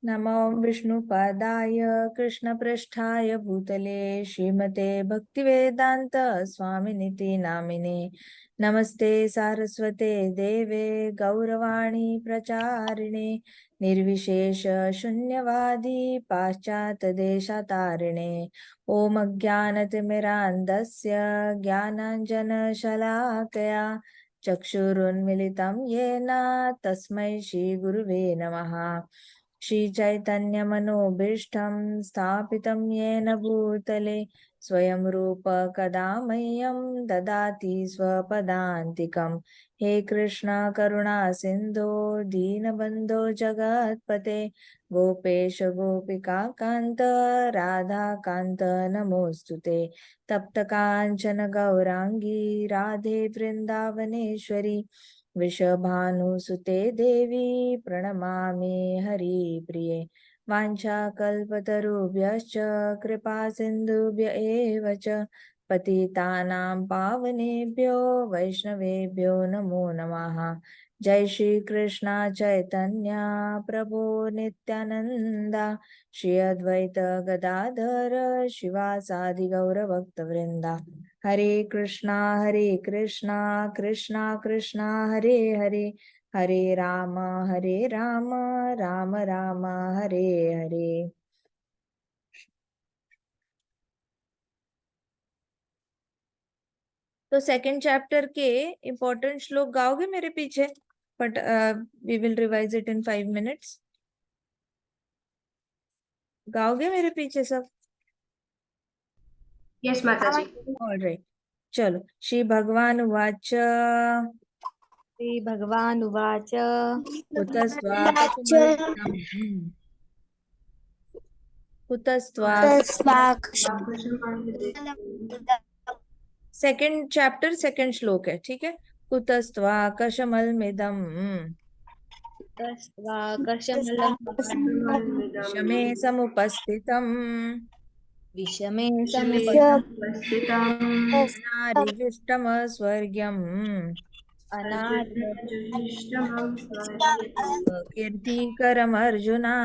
नमो विष्णुपादाय कृष्णपृष्ठाय भूतले श्रीमते भक्तिवेदांत स्वामिनिति नामिने। नमस्ते सारस्वते देवे गौरवाणी प्रचारिणे निर्विशेष शून्यवादी पाश्चात्य देशतारिणे। ओम अज्ञानतिमिरान्धस्य ज्ञानाञ्जनशलाकया चक्षुरुन्मिलितं येन तस्मै श्रीगुरुवे नमः। श्रीचैतन्यमनोभीष्टं स्थापितं येन भूतले स्वयं रूप कदा मह्यं ददाति स्वपदान्तिकं। हे कृष्ण करुणा सिन्धो दीनबन्धो जगत्पते गोपेश गोपिका कान्त राधा कान्त नमोऽस्तुते। तप्त काञ्चन गौरांगी राधे वृन्दावनेश्वरी वृषभानुसुते देवी प्रणमामि हरिप्रिये। वाञ्छाकल्पतरुभ्यश्च कृपा सिन्धुभ्य एव च पतितानां पावनेभ्यो वैष्णवेभ्यो नमो नमः। जय श्री कृष्ण चैतन्य प्रभु नित्यानंदा श्री अद्वैत गदाधर शिवासादि गौरभक्तवृंदा। हरे कृष्णा कृष्णा कृष्णा हरे हरे हरे राम राम राम हरे हरे। तो सेकंड चैप्टर के इम्पोर्टेंट श्लोक गाओगे मेरे पीछे, but we will revise it in 5 minutes. गाओगे मेरे पीछे सब? यस माता जी। ऑलराइट, चलो। श्री भगवान उवाच श्रीभगवान् उवाच सेकंड चैप्टर सेकंड श्लोक है, ठीक है। कुतस्त्वाकशमलमिदम् विषमे समुपस्थितम् विषमे नारीजुष्टमस्वर्ग्यम् कीर्तिकरमर्जुना।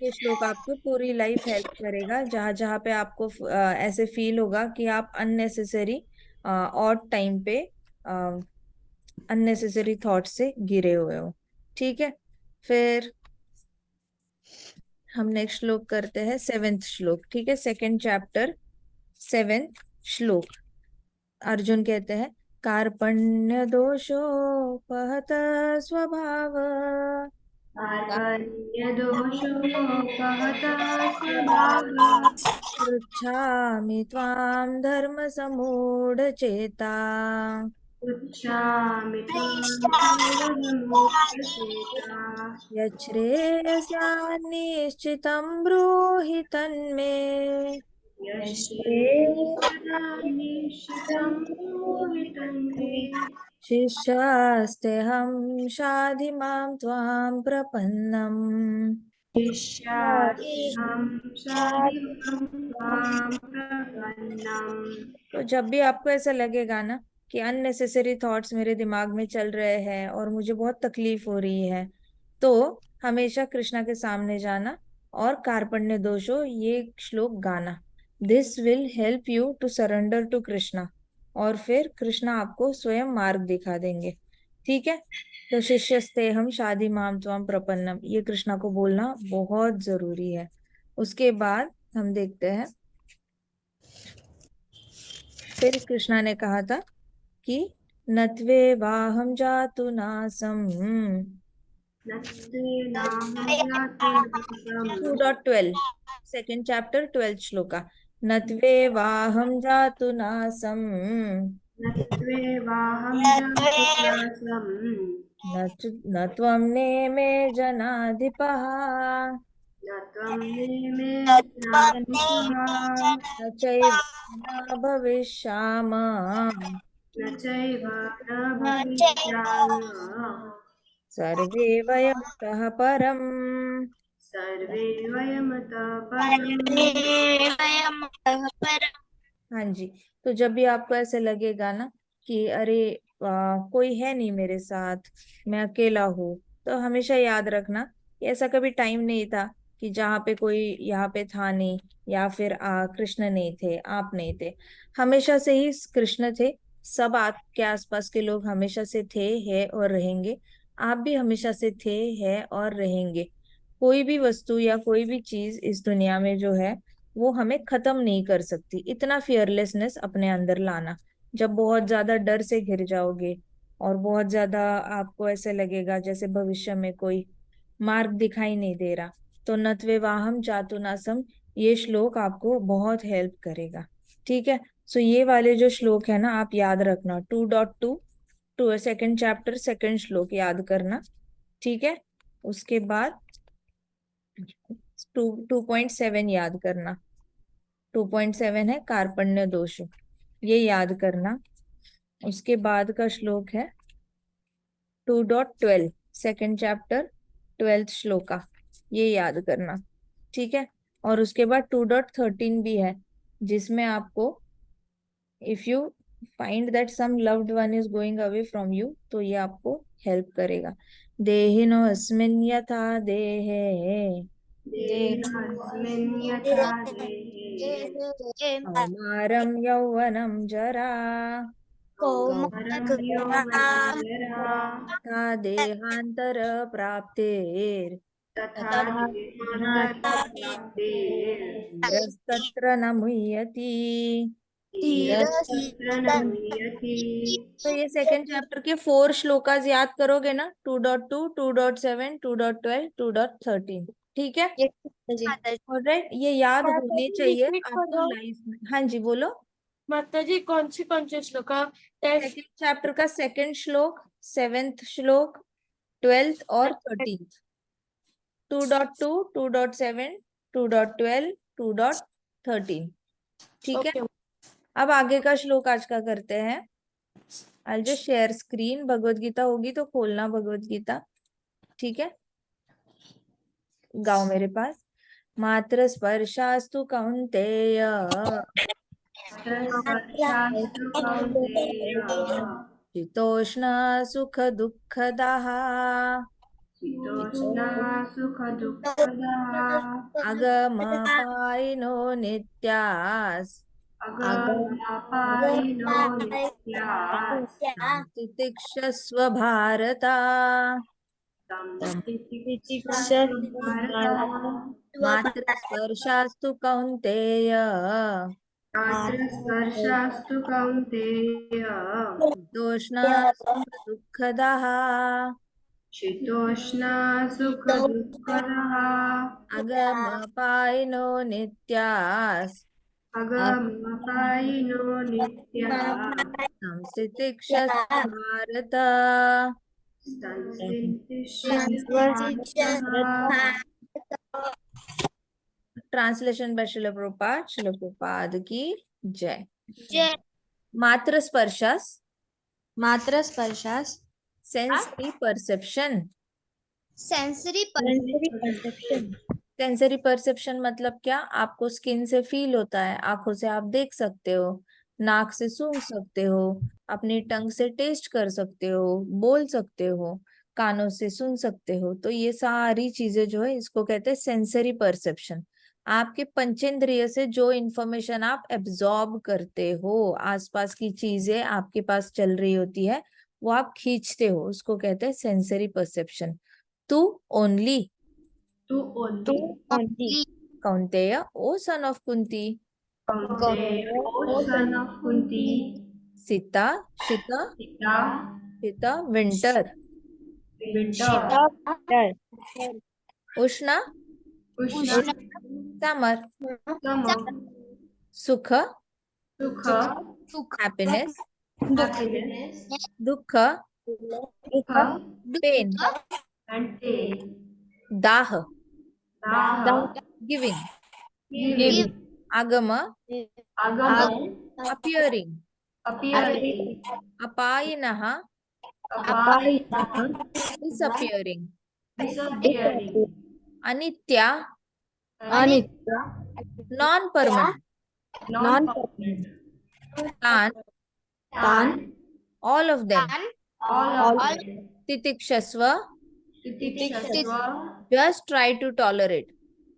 ये श्लोक आपको पूरी लाइफ हेल्प करेगा, जहां जहां पे आपको ऐसे फील होगा कि आप अननेसेसरी ऑड टाइम पे अननेसेसरी थॉट से घिरे हुए हो, ठीक है। फिर हम नेक्स्ट श्लोक करते हैं, 7th श्लोक, ठीक है। सेकंड चैप्टर 7th श्लोक। अर्जुन कहते हैं, कार्पण्य दोषोपहत स्वभाव पृच्छामि त्वां धर्म समूढचेता यच्छ्रेयस्यान्निश्चितं ब्रूहि तन्मे शिष्यास्तेऽहं शाधि मां त्वां प्रपन्नम्। तो जब भी आपको ऐसा लगेगा ना कि अननेसेसरी थॉट्स मेरे दिमाग में चल रहे हैं और मुझे बहुत तकलीफ हो रही है, तो हमेशा कृष्णा के सामने जाना और कार्पण्य दोषो ये श्लोक गाना। This will help you to surrender to Krishna, और फिर कृष्णा आपको स्वयं मार्ग दिखा देंगे, ठीक है। तो शिष्यस्ते हम शादी माम त्वाम प्रपन्नम, ये कृष्णा को बोलना बहुत जरूरी है। उसके बाद हम देखते हैं, फिर कृष्णा ने कहा था कि नत्वे वाहम जातु नासम 2.12 सेकंड चैप्टर 12th श्लोका। नत्वे वाहम जातु नासम न त्वं नेमे जनाधिपः न चैव न भविष्यामः सर्वे वयमतः परम्। हाँ जी। तो जब भी आपको ऐसे लगेगा ना कि अरे कोई है नहीं मेरे साथ, मैं अकेला हूँ। तो हमेशा याद रखना कि ऐसा कभी टाइम नहीं था कि जहाँ पे कोई यहाँ पे था नहीं, या फिर कृष्ण नहीं थे, आप नहीं थे। हमेशा से ही कृष्ण थे। सब आपके आसपास के लोग हमेशा से थे, है और रहेंगे। आप भी हमेशा से थे, है और रहेंगे। कोई भी वस्तु या कोई भी चीज इस दुनिया में जो है वो हमें खत्म नहीं कर सकती। इतना फियरलेसनेस अपने अंदर लाना। जब बहुत ज्यादा डर से घिर जाओगे और बहुत ज्यादा आपको ऐसे लगेगा जैसे भविष्य में कोई मार्ग दिखाई नहीं दे रहा, तो नत्वे वाहम जातुनासम, ये श्लोक आपको बहुत हेल्प करेगा। ठीक है। सो ये वाले जो श्लोक है ना, आप याद रखना। 2.2, टू सेकेंड चैप्टर सेकेंड श्लोक याद करना। ठीक है। उसके बाद 2.7 याद करना। 2.7 है कार्पण्य दोष, ये याद करना। उसके बाद का श्लोक है 2.12, सेकेंड चैप्टर 12th श्लोका, ये याद करना। ठीक है। और उसके बाद 2.13 भी है, जिसमें आपको if you find that some loved one is going away from you, तो ये आपको हेल्प करेगा। देहिनो अस्मिन् यथा देहे, देहास्मिन् यथा देहे कौमारं यौवनं जरा, कौमारं यौवनं जरा तथा देहांतर प्राप्तेर, तथा देहान्तरप्राप्तेर् धीरस्तत्र न मुह्यति। धीरस्तत्र न मुह्यति। तो ये सेकंड चैप्टर के 4 श्लोकास याद करोगे ना, 2.2, 2.7, 2.12, 2.13। ठीक है। ऑलराइट, ये याद होने चाहिए रिपीट आपको करो लाइफ में। हाँ जी, बोलो। माता जी। कौन से श्लोक का टेस्ट? सेकंड चैप्टर का सेकंड श्लोक, 7th श्लोक, 12th और 13th। 2.2, 2.7, 2.12, 2.13। ठीक है। ओके। अब आगे का श्लोक आज का करते हैं। I just share screen. Bhagavad Gita होगी तो खोलना भगवत गीता। ठीक है। गाओ मेरे पास। मात्र स्पर्शास्तु कौन्तेय, स्पर्शास्तु कौन्तेय शीतोष्ण सुख दुःखदाः, शीतोष्णा सुखदुःखदाः अगमपायिनो नित्यास्, अगमापायिनो नित्याः तितिक्षस्व भारत। संस्थितिक्षस्व भारत। मात्र स्पर्शास्तु कौन्तेय, मात्र स्पर्शास्तु कौन्तेय शीतोष्ण सुख दुःखदाः, शीतोष्णा सुखदुःखदाः अगमपायिनो नित्यास्, अगमपायिनो नित्याः संस्थितिक्षस्व भारत। संस्थितिक्षस्व भारत। Translation by Srila Prabhupada. श्रील प्रभुपाद की जय। मात्र स्पर्शास, मात्र स्पर्शास sensory perception. Sensory perception sensory perception मतलब क्या? आपको स्किन से फील होता है, आंखों से आप देख सकते हो, नाक से सूंघ सकते हो, अपनी टंग से टेस्ट कर सकते हो, बोल सकते हो, कानों से सुन सकते हो। तो ये सारी चीजें जो है इसको कहते हैं सेंसरी परसेप्शन। आपके पंचेंद्रिय से जो इंफॉर्मेशन आप एब्जॉर्ब करते हो, आसपास की चीजें आपके पास चल रही होती है, वो आप खींचते हो, उसको कहते हैं sensory perception. To only to only only Kaunteya, o son of Kunti, Kaunteya o son of Kunti सीता, शीत, सीता शीत विंटर, विंटर उष्ण उष्ण समर, समर सुख सुख हैप्पीनेस, हैप्पीनेस दुख दुख पेन, एंड पेन दाह दाह गिविंग, गिविंग आगम आगमन appearing, अपीयरिंग अपायिनः अपायिनः disappearing, डिसअपियरिंग अनित्या अनित्य नॉन परमानेंट, नॉन परमानेंट तान तान All of them. all of them. Titikshasva. Titikshasva. Just try to tolerate.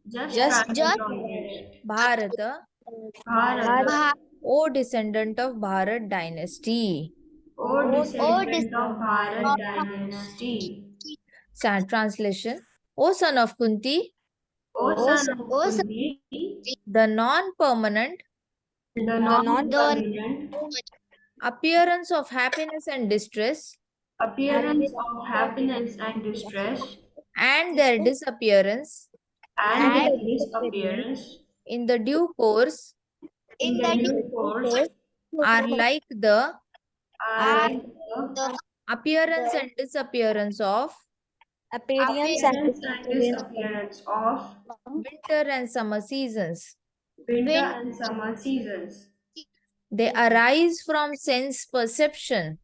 Just try to tolerate. Bharata. Bharat. O descendant of Bharat dynasty. O descendant of Bharat dynasty. Translation. O son of Kunti, O son of Kunti, the non-permanent the non-permanent appearance of happiness and distress appearance of happiness and distress and their disappearance and their disappearance in the due course in the due course are like the are like the appearance and disappearance of appearance and appearance and disappearance of winter and summer seasons. winter and summer seasons. They arise from sense perception.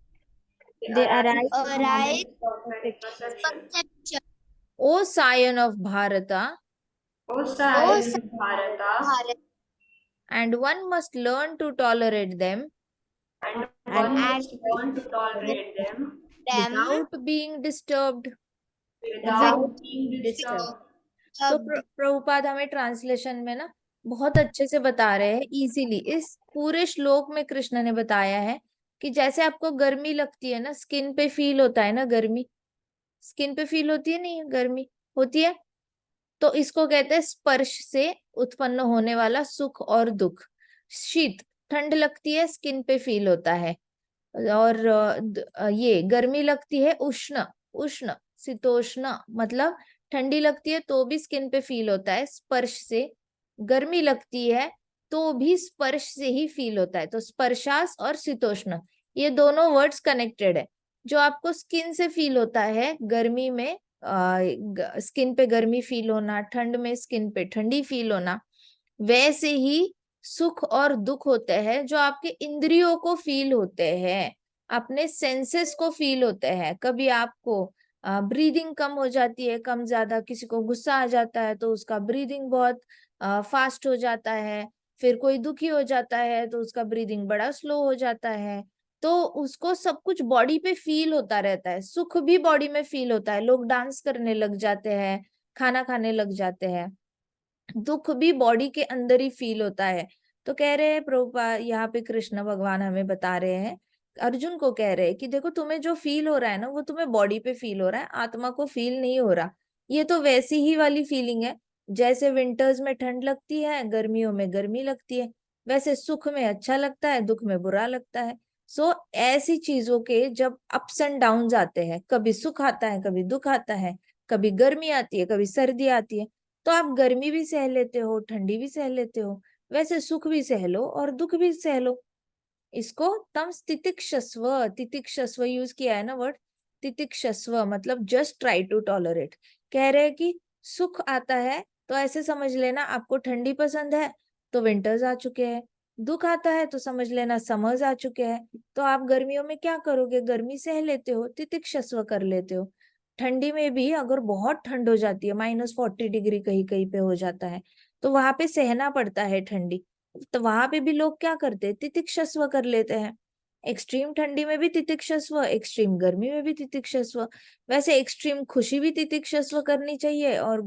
They arise from perception. O scion of Bharata, O scion of Bharata, and one must learn to tolerate them and one must learn to tolerate them without being disturbed. without being disturbed. तो प्रभुपाद हमें translation में ना बहुत अच्छे से बता रहे हैं इजीली। इस पूरे श्लोक में कृष्ण ने बताया है कि जैसे आपको गर्मी लगती है ना, स्किन पे फील होता है ना, गर्मी स्किन पे फील होती है, नहीं गर्मी होती है, तो इसको कहते हैं स्पर्श से उत्पन्न होने वाला सुख और दुख। शीत ठंड लगती है, स्किन पे फील होता है, और ये गर्मी लगती है, उष्ण उष्ण शीतोष्ण मतलब ठंडी लगती है तो भी स्किन पे फील होता है स्पर्श से, गर्मी लगती है तो भी स्पर्श से ही फील होता है। तो स्पर्शास और शीतोष्ण ये दोनों वर्ड्स कनेक्टेड है। जो आपको स्किन से फील होता है गर्मी में, स्किन पे गर्मी फील होना, ठंड में स्किन पे ठंडी फील होना, वैसे ही सुख और दुख होते हैं जो आपके इंद्रियों को फील होते हैं, अपने सेंसेस को फील होते हैं। कभी आपको ब्रीदिंग कम हो जाती है, कम ज्यादा, किसी को गुस्सा आ जाता है तो उसका ब्रीदिंग बहुत फास्ट हो जाता है, फिर कोई दुखी हो जाता है तो उसका ब्रीदिंग बड़ा स्लो हो जाता है। तो उसको सब कुछ बॉडी पे फील होता रहता है, सुख भी बॉडी में फील होता है, लोग डांस करने लग जाते हैं, खाना खाने लग जाते हैं, दुख भी बॉडी के अंदर ही फील होता है। तो कह रहे हैं प्रभुपाद, यहाँ पे कृष्ण भगवान हमें बता रहे हैं, अर्जुन को कह रहे हैं कि देखो तुम्हें जो फील हो रहा है ना वो तुम्हें बॉडी पे फील हो रहा है, आत्मा को फील नहीं हो रहा। ये तो वैसी ही वाली फीलिंग है जैसे विंटर्स में ठंड लगती है, गर्मियों में गर्मी लगती है, वैसे सुख में अच्छा लगता है, दुख में बुरा लगता है। सो ऐसी चीजों के जब अप्स एंड डाउन आते हैं, कभी सुख आता है कभी दुख आता है, कभी गर्मी आती है कभी सर्दी आती है, तो आप गर्मी भी सह लेते हो, ठंडी भी सह लेते हो, वैसे सुख भी सह लो और दुख भी सह लो। इसको तम तितिक्षस्व यूज किया है ना वर्ड, तितिक्षस्व मतलब जस्ट ट्राई टू टॉलरेट। कह रहे हैं कि सुख आता है तो ऐसे समझ लेना आपको ठंडी पसंद है तो विंटर्स आ चुके हैं, दुख आता है तो समझ लेना समर्स आ चुके हैं। तो आप गर्मियों में क्या करोगे, गर्मी सह लेते हो, तितिक्षस्व कर लेते हो। ठंडी में भी अगर बहुत ठंड हो जाती है, -40 डिग्री कहीं कहीं पे हो जाता है, तो वहां पे सहना पड़ता है ठंडी, तो वहां पे भी लोग क्या करते हैं, तितिक्षस्व कर लेते हैं। एक्सट्रीम ठंडी में भी तितिक्षस्व, एक्सट्रीम गर्मी में भी तितिक्षस्व। वैसे एक्सट्रीम खुशी भी तितिक्षस्व करनी चाहिए और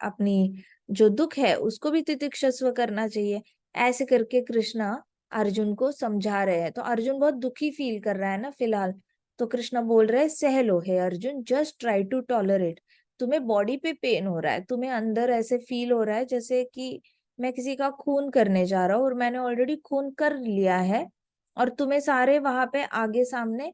अपनी जो दुख है उसको भी तितिक्षस्व करना चाहिए। ऐसे करके कृष्णा अर्जुन को समझा रहे हैं। तो अर्जुन बहुत दुखी फील कर रहा है ना फिलहाल, तो कृष्णा बोल रहे हैं सह लो है Arjun, just try to tolerate. तुम्हें बॉडी पे पेन हो रहा है, तुम्हें अंदर ऐसे फील हो रहा है जैसे कि मैं किसी का खून करने जा रहा हूँ और मैंने ऑलरेडी खून कर लिया है, और तुम्हें सारे वहां पे आगे सामने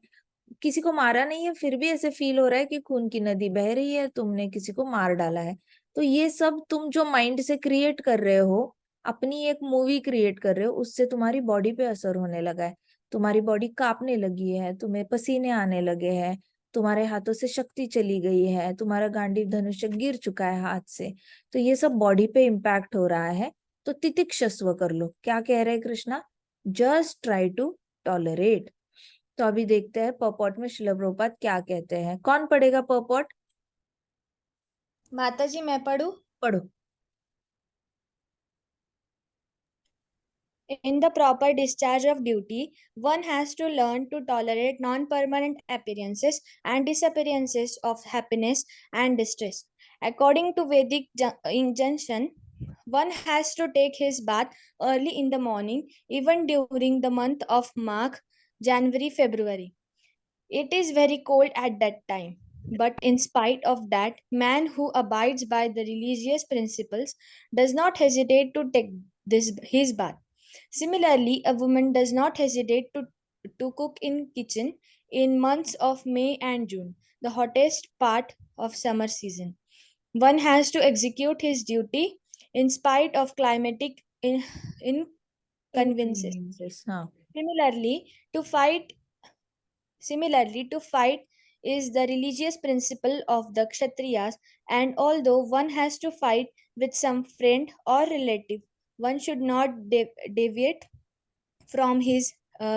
किसी को मारा नहीं है, फिर भी ऐसे फील हो रहा है कि खून की नदी बह रही है, तुमने किसी को मार डाला है। तो ये सब तुम जो माइंड से क्रिएट कर रहे हो, अपनी एक मूवी क्रिएट कर रहे हो, उससे तुम्हारी बॉडी पे असर होने लगा है। तुम्हारी बॉडी कांपने लगी है, तुम्हें पसीने आने लगे हैं, तुम्हारे हाथों से शक्ति चली गई है, तुम्हारा गांडीव धनुष गिर चुका है हाथ से। तो ये सब बॉडी पे इम्पैक्ट हो रहा है, तो तितिक्षस्व कर लो। क्या कह रहे हैं Krishna, just try to tolerate. तो अभी देखते हैं पर्पॉट में श्रील प्रभुपाद क्या कहते हैं। कौन पढ़ेगा पर्पॉट? माताजी मैं पढ़ूं? पढ़ो। In the proper discharge of duty, one has to learn to tolerate non-permanent appearances and disappearances of happiness and distress. According to Vedic injunction, one has to take his bath early in the morning, even during the month of Magh, January, February. It is very cold at that time. But in spite of that, man who abides by the religious principles does not hesitate to take his bath. Similarly, a woman does not hesitate to cook in kitchen in months of May and June, the hottest part of summer season. One has to execute his duty in spite of climatic inconveniences. Inconveniences, हाँ. Similarly, to fight to fight is the religious principle of the Kshatriyas, and although one has to fight with some friend or relative, one should not deviate from his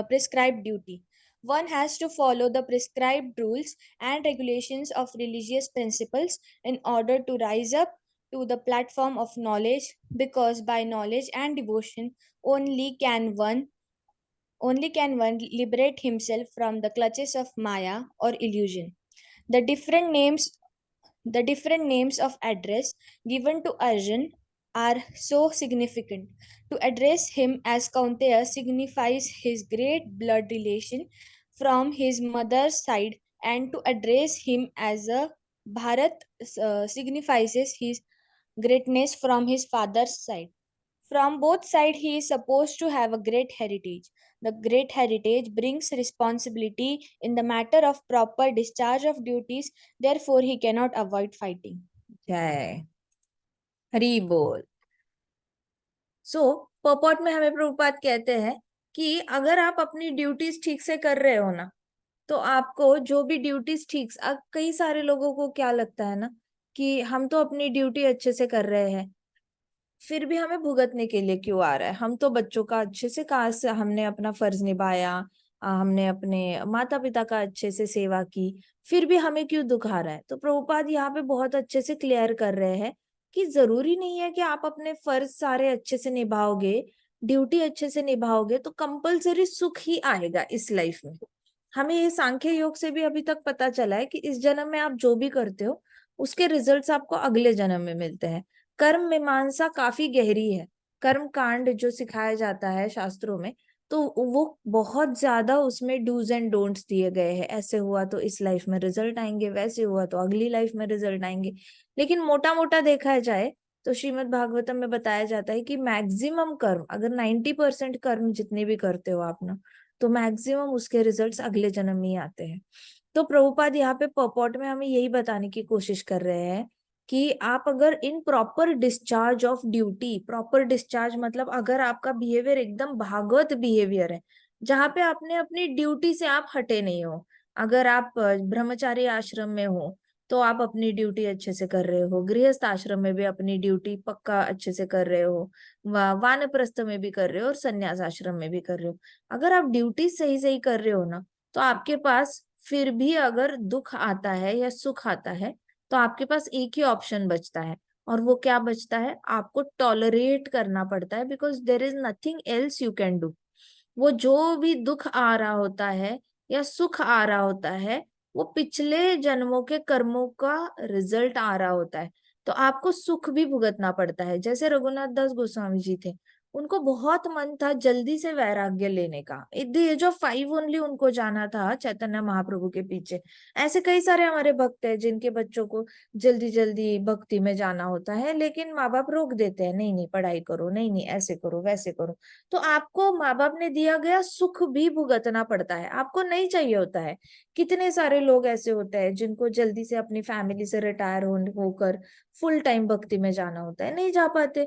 prescribed duty. One has to follow the prescribed rules and regulations of religious principles in order to rise up to the platform of knowledge, because by knowledge and devotion only can one liberate himself from the clutches of Maya or illusion. The different names the different names of address given to Arjun are so significant. To address him as Kaunteya signifies his great blood relation from his mother's side, and to address him as a Bharat signifies his greatness from his father's side. From both sides, he is supposed to have a great heritage. The great heritage brings responsibility in the matter of proper discharge of duties, therefore, he cannot avoid fighting. जय हरि बोल. पर्पॉट में हमें प्रभुपाद कहते हैं कि अगर आप अपनी ड्यूटीज ठीक से कर रहे हो ना, तो आपको जो भी ड्यूटीज ठीक, कई सारे लोगों को क्या लगता है ना कि हम तो अपनी ड्यूटी अच्छे से कर रहे हैं, फिर भी हमें भुगतने के लिए क्यों आ रहा है. हम तो बच्चों का अच्छे से काश हमने अपना फर्ज निभाया, हमने अपने माता पिता का अच्छे से सेवा की, फिर भी हमें क्यों दुख आ रहा है. तो प्रभुपाद यहाँ पे बहुत अच्छे से क्लियर कर रहे हैं कि जरूरी नहीं है कि आप अपने फर्ज सारे अच्छे से निभाओगे, ड्यूटी अच्छे से निभाओगे तो कंपलसरी सुख ही आएगा इस लाइफ में. हमें ये सांख्य योग से भी अभी तक पता चला है कि इस जन्म में आप जो भी करते हो उसके रिजल्ट्स आपको अगले जन्म में मिलते हैं. कर्म मीमांसा काफी गहरी है. कर्म कांड जो सिखाया जाता है शास्त्रों में, तो वो बहुत ज्यादा उसमें डूज एंड डोंट्स दिए गए हैं. ऐसे हुआ तो इस लाइफ में रिजल्ट आएंगे, वैसे हुआ तो अगली लाइफ में रिजल्ट आएंगे. लेकिन मोटा मोटा देखा जाए तो श्रीमद् भागवतम में बताया जाता है कि मैक्सिमम कर्म, अगर 90% कर्म जितने भी करते हो आप ना, तो मैक्सिमम उसके रिजल्ट्स अगले जन्म में ही आते हैं. तो प्रभुपाद यहाँ पे पर्पॉट में हमें यही बताने की कोशिश कर रहे हैं कि आप अगर in proper discharge of duty, proper discharge मतलब अगर आपका बिहेवियर एकदम भागवत बिहेवियर है, जहाँ पे आपने अपनी ड्यूटी से आप हटे नहीं हो. अगर आप ब्रह्मचारी आश्रम में हो तो आप अपनी ड्यूटी अच्छे से कर रहे हो, गृहस्थ आश्रम में भी अपनी ड्यूटी पक्का अच्छे से कर रहे हो, वानप्रस्थ में भी कर रहे हो और संन्यास आश्रम में भी कर रहे हो. अगर आप ड्यूटी सही सही कर रहे हो ना, तो आपके पास फिर भी अगर दुख आता है या सुख आता है तो आपके पास एक ही ऑप्शन बचता है. और वो क्या बचता है? आपको टॉलरेट करना पड़ता है, because there is nothing else you can do. वो जो भी दुख आ रहा होता है या सुख आ रहा होता है, वो पिछले जन्मों के कर्मों का रिजल्ट आ रहा होता है. तो आपको सुख भी भुगतना पड़ता है. जैसे रघुनाथ दास गोस्वामी जी थे, उनको बहुत मन था जल्दी से वैराग्य लेने का. At the age of 5 only उनको जाना था चैतन्य महाप्रभु के पीछे. ऐसे कई सारे हमारे भक्त हैं जिनके बच्चों को जल्दी जल्दी भक्ति में जाना होता है, लेकिन माँ बाप रोक देते हैं, नहीं नहीं पढ़ाई करो, नहीं नहीं ऐसे करो वैसे करो. तो आपको माँ बाप ने दिया गया सुख भी भुगतना पड़ता है, आपको नहीं चाहिए होता है. कितने सारे लोग ऐसे होते हैं जिनको जल्दी से अपनी फैमिली से रिटायर होकर फुल टाइम भक्ति में जाना होता है, नहीं जा पाते,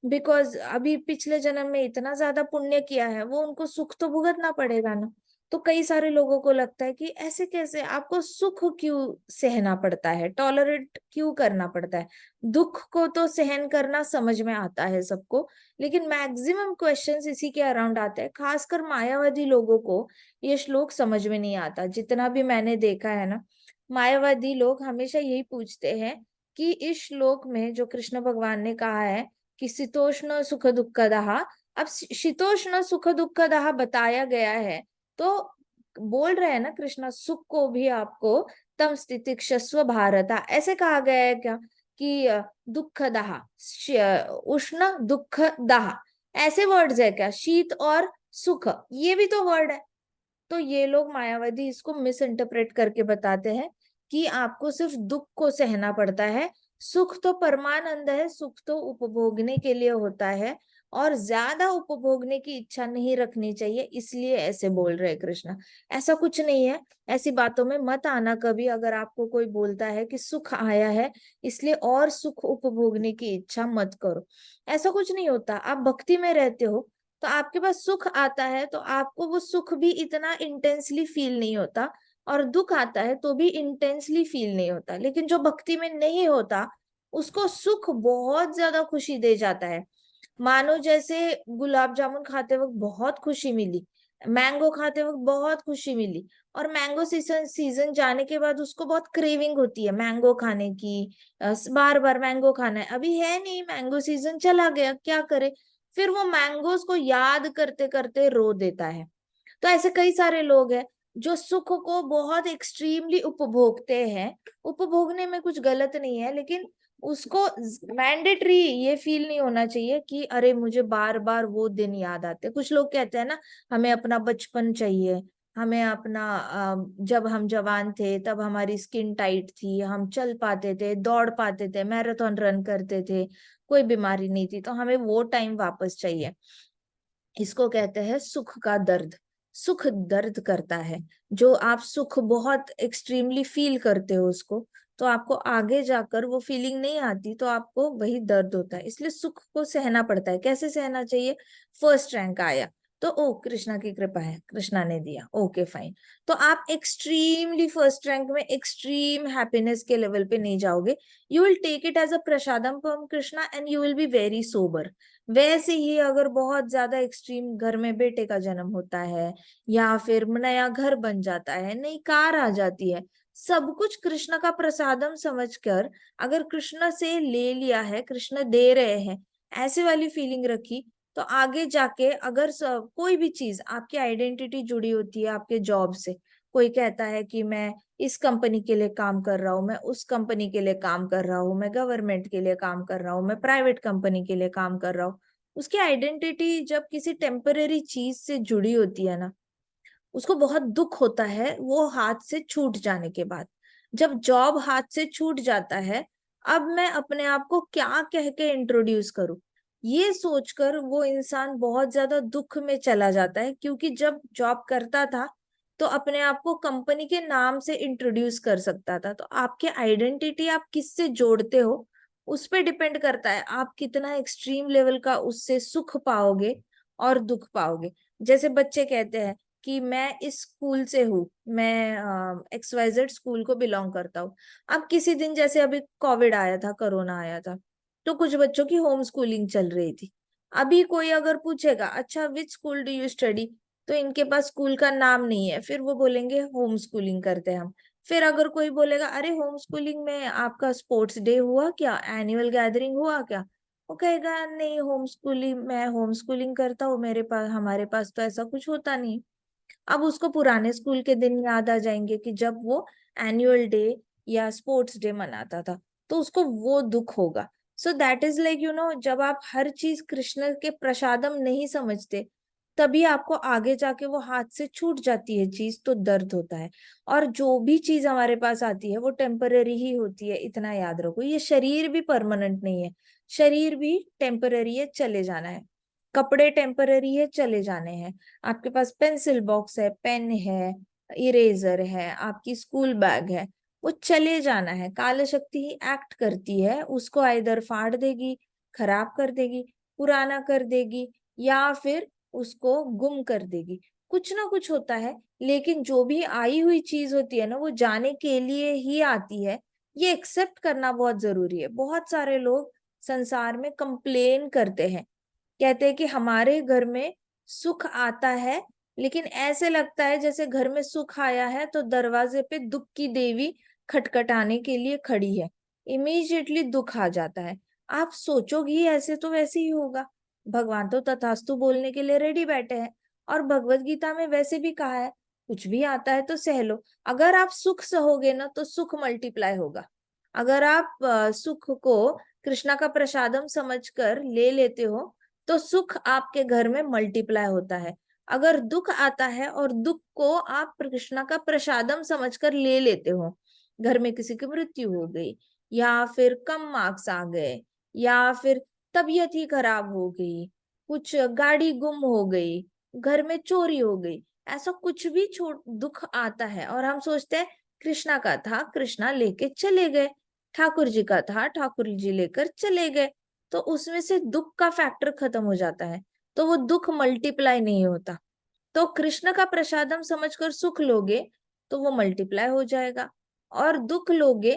बिकॉज अभी पिछले जन्म में इतना ज्यादा पुण्य किया है, वो उनको सुख तो भुगतना पड़ेगा ना. तो कई सारे लोगों को लगता है कि ऐसे कैसे, आपको सुख क्यों सहना पड़ता है, टॉलरेट क्यों करना पड़ता है. दुख को तो सहन करना समझ में आता है सबको, लेकिन मैक्सिमम क्वेश्चंस इसी के अराउंड आते हैं. खासकर मायावादी लोगों को ये श्लोक समझ में नहीं आता. जितना भी मैंने देखा है ना, मायावादी लोग हमेशा यही पूछते हैं कि इस श्लोक में जो कृष्ण भगवान ने कहा है कि शीतोष्ण सुख दुखदः अब शीतोष्ण सुख दुख दाह बताया गया है, तो बोल रहे हैं ना कृष्णा, सुख को भी आपको तम स्थितिक्षस्व भारता, ऐसे कहा गया है क्या कि दुख दाह, उष्ण दुख दाह, ऐसे वर्ड्स है क्या? शीत और सुख, ये भी तो वर्ड है। तो ये लोग मायावादी इसको मिस इंटरप्रेट करके बताते हैं कि आपको सिर्फ दुख को सहना पड़ता है, सुख तो परमानंद है, सुख तो उपभोगने के लिए होता है, और ज्यादा उपभोगने की इच्छा नहीं रखनी चाहिए, इसलिए ऐसे बोल रहे कृष्ण। ऐसा कुछ नहीं है, ऐसी बातों में मत आना कभी। अगर आपको कोई बोलता है कि सुख आया है इसलिए और सुख उपभोगने की इच्छा मत करो, ऐसा कुछ नहीं होता। आप भक्ति में रहते हो तो आपके पास सुख आता है तो आपको वो सुख भी इतना इंटेंसली फील नहीं होता, और दुख आता है तो भी इंटेंसली फील नहीं होता। लेकिन जो भक्ति में नहीं होता उसको सुख बहुत ज्यादा खुशी दे जाता है। मानो जैसे गुलाब जामुन खाते वक्त बहुत खुशी मिली, मैंगो खाते वक्त बहुत खुशी मिली, और मैंगो सीजन जाने के बाद उसको बहुत क्रेविंग होती है मैंगो खाने की, बार बार मैंगो खाना है। अभी है नहीं, मैंगो सीजन चला गया, क्या करे, फिर वो मैंगोज को याद करते करते रो देता है। तो ऐसे कई सारे लोग हैं जो सुख को बहुत एक्सट्रीमली उपभोगते हैं। उपभोगने में कुछ गलत नहीं है, लेकिन उसको मैंडेटरी ये फील नहीं होना चाहिए कि अरे मुझे बार बार वो दिन याद आते। कुछ लोग कहते हैं ना, हमें अपना बचपन चाहिए, हमें अपना जब हम जवान थे तब हमारी स्किन टाइट थी, हम चल पाते थे, दौड़ पाते थे, मैराथन रन करते थे, कोई बीमारी नहीं थी, तो हमें वो टाइम वापस चाहिए। इसको कहते हैं सुख का दर्द। सुख दर्द करता है। जो आप सुख बहुत एक्सट्रीमली फील करते हो उसको, तो आपको आगे जाकर वो फीलिंग नहीं आती, तो आपको वही दर्द होता है। इसलिए सुख को सहना पड़ता है। कैसे सहना चाहिए? फर्स्ट रैंक आया तो ओ कृष्णा की कृपा है, कृष्णा ने दिया, ओके फाइन। तो आप एक्सट्रीमली फर्स्ट रैंक में एक्सट्रीम हैप्पीनेस के लेवल पे नहीं जाओगे। You will take it as a prasadam from Krishna and you will be very sober. वैसे ही अगर बहुत ज्यादा एक्सट्रीम घर में बेटे का जन्म होता है, या फिर नया घर बन जाता है, नई कार आ जाती है, सब कुछ कृष्ण का प्रसादम समझकर अगर कृष्ण से ले लिया है, कृष्ण दे रहे हैं, ऐसे वाली फीलिंग रखी, तो आगे जाके अगर कोई भी चीज, आपकी आइडेंटिटी जुड़ी होती है आपके जॉब से, कोई कहता है कि मैं इस कंपनी के लिए काम कर रहा हूँ, मैं उस कंपनी के लिए काम कर रहा हूँ, मैं गवर्नमेंट के लिए काम कर रहा हूँ, मैं प्राइवेट कंपनी के लिए काम कर रहा हूँ, उसकी आइडेंटिटी जब किसी टेम्पररी चीज से जुड़ी होती है ना, उसको बहुत दुख होता है वो हाथ से छूट जाने के बाद। जब जॉब हाथ से छूट जाता है, अब मैं अपने आप को क्या कह के इंट्रोड्यूस करूं, ये सोचकर वो इंसान बहुत ज्यादा दुख में चला जाता है। क्योंकि जब जॉब करता था तो अपने आप को कंपनी के नाम से इंट्रोड्यूस कर सकता था। तो आपके आइडेंटिटी आप किससे जोड़ते हो उस पर डिपेंड करता है आप कितना एक्सट्रीम लेवल का उससे सुख पाओगे और दुख पाओगे। जैसे बच्चे कहते हैं कि मैं इस स्कूल से हूँ, मैं XYZ स्कूल को बिलोंग करता हूँ। अब किसी दिन, जैसे अभी कोविड आया था, कोरोना आया था, तो कुछ बच्चों की होम स्कूलिंग चल रही थी। अभी कोई अगर पूछेगा अच्छा which school do you study, तो इनके पास स्कूल का नाम नहीं है, फिर वो बोलेंगे होम स्कूलिंग करते हैं हम। फिर अगर कोई बोलेगा अरे होम स्कूलिंग में आपका स्पोर्ट्स डे हुआ क्या, एनुअल गैदरिंग हुआ क्या, वो कहेगा नहीं होम स्कूलिंग, मैं होम स्कूलिंग करता हूँ, मेरे पास, हमारे पास तो ऐसा कुछ होता नहीं। अब उसको पुराने स्कूल के दिन याद आ जाएंगे कि जब वो एनुअल डे या स्पोर्ट्स डे मनाता था, तो उसको वो दुख होगा। सो दैट इज लाइक जब आप हर चीज कृष्ण के प्रसादम नहीं समझते, तभी आपको आगे जाके वो हाथ से छूट जाती है चीज, तो दर्द होता है। और जो भी चीज हमारे पास आती है वो टेम्पररी ही होती है, इतना याद रखो। ये शरीर भी परमानेंट नहीं है, शरीर भी टेम्पररी है, चले जाना है। कपड़े टेम्पररी है, चले जाने हैं। आपके पास पेंसिल बॉक्स है, पेन है, इरेजर है, आपकी स्कूल बैग है, वो चले जाना है। काल शक्ति ही एक्ट करती है, उसको आइदर फाड़ देगी, खराब कर देगी, पुराना कर देगी, या फिर उसको गुम कर देगी। कुछ ना कुछ होता है। लेकिन जो भी आई हुई चीज होती है ना, वो जाने के लिए ही आती है। ये एक्सेप्ट करना बहुत जरूरी है। बहुत सारे लोग संसार में कंप्लेन करते हैं, कहते हैं कि हमारे घर में सुख आता है, लेकिन ऐसे लगता है जैसे घर में सुख आया है तो दरवाजे पे दुख की देवी खटखटाने के लिए खड़ी है, इमीडिएटली दुख आ जाता है। आप सोचोगी ऐसे तो वैसे ही होगा। भगवान तो तथास्तु बोलने के लिए रेडी बैठे हैं। और भगवत गीता में वैसे भी कहा है, कुछ भी आता है तो सह लो। अगर आप सुख सहोगे ना तो सुख मल्टीप्लाई होगा। अगर आप सुख को कृष्णा का प्रसादम समझकर ले लेते हो तो सुख आपके घर में मल्टीप्लाई होता है। अगर दुख आता है और दुख को आप कृष्णा का प्रसादम समझकर ले लेते हो, घर में किसी की मृत्यु हो गई, या फिर कम मार्क्स आ गए, या फिर तबीयत ही खराब हो गई, कुछ गाड़ी गुम हो गई, घर में चोरी हो गई, ऐसा कुछ भी छोट दुख आता है और हम सोचते हैं कृष्णा का था, कृष्णा लेके चले गए, ठाकुर जी का था, ठाकुर जी लेकर चले गए, तो उसमें से दुख का फैक्टर खत्म हो जाता है, तो वो दुख मल्टीप्लाई नहीं होता। तो कृष्ण का प्रसादम समझकर सुख लोगे तो वो मल्टीप्लाई हो जाएगा, और दुख लोगे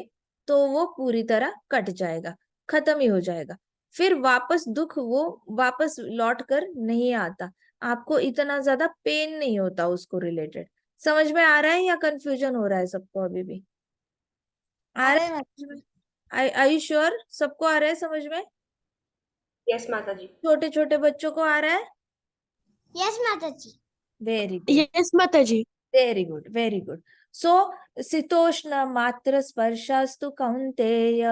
तो वो पूरी तरह कट जाएगा, खत्म ही हो जाएगा। फिर वापस दुख वो वापस लौट कर नहीं आता, आपको इतना ज्यादा पेन नहीं होता उसको रिलेटेड। समझ में आ रहा है या कंफ्यूजन हो रहा है सबको अभी भी? आ रहा अरे है समझ में? आई यू श्योर सबको आ रहा है समझ में? यस माता जी। छोटे छोटे बच्चों को आ रहा है? Yes Mata ji. Very good, Yes, Mataji. Very good, very good. So शीतोष्ण मात्र स्पर्शस्तु कौन्तेय,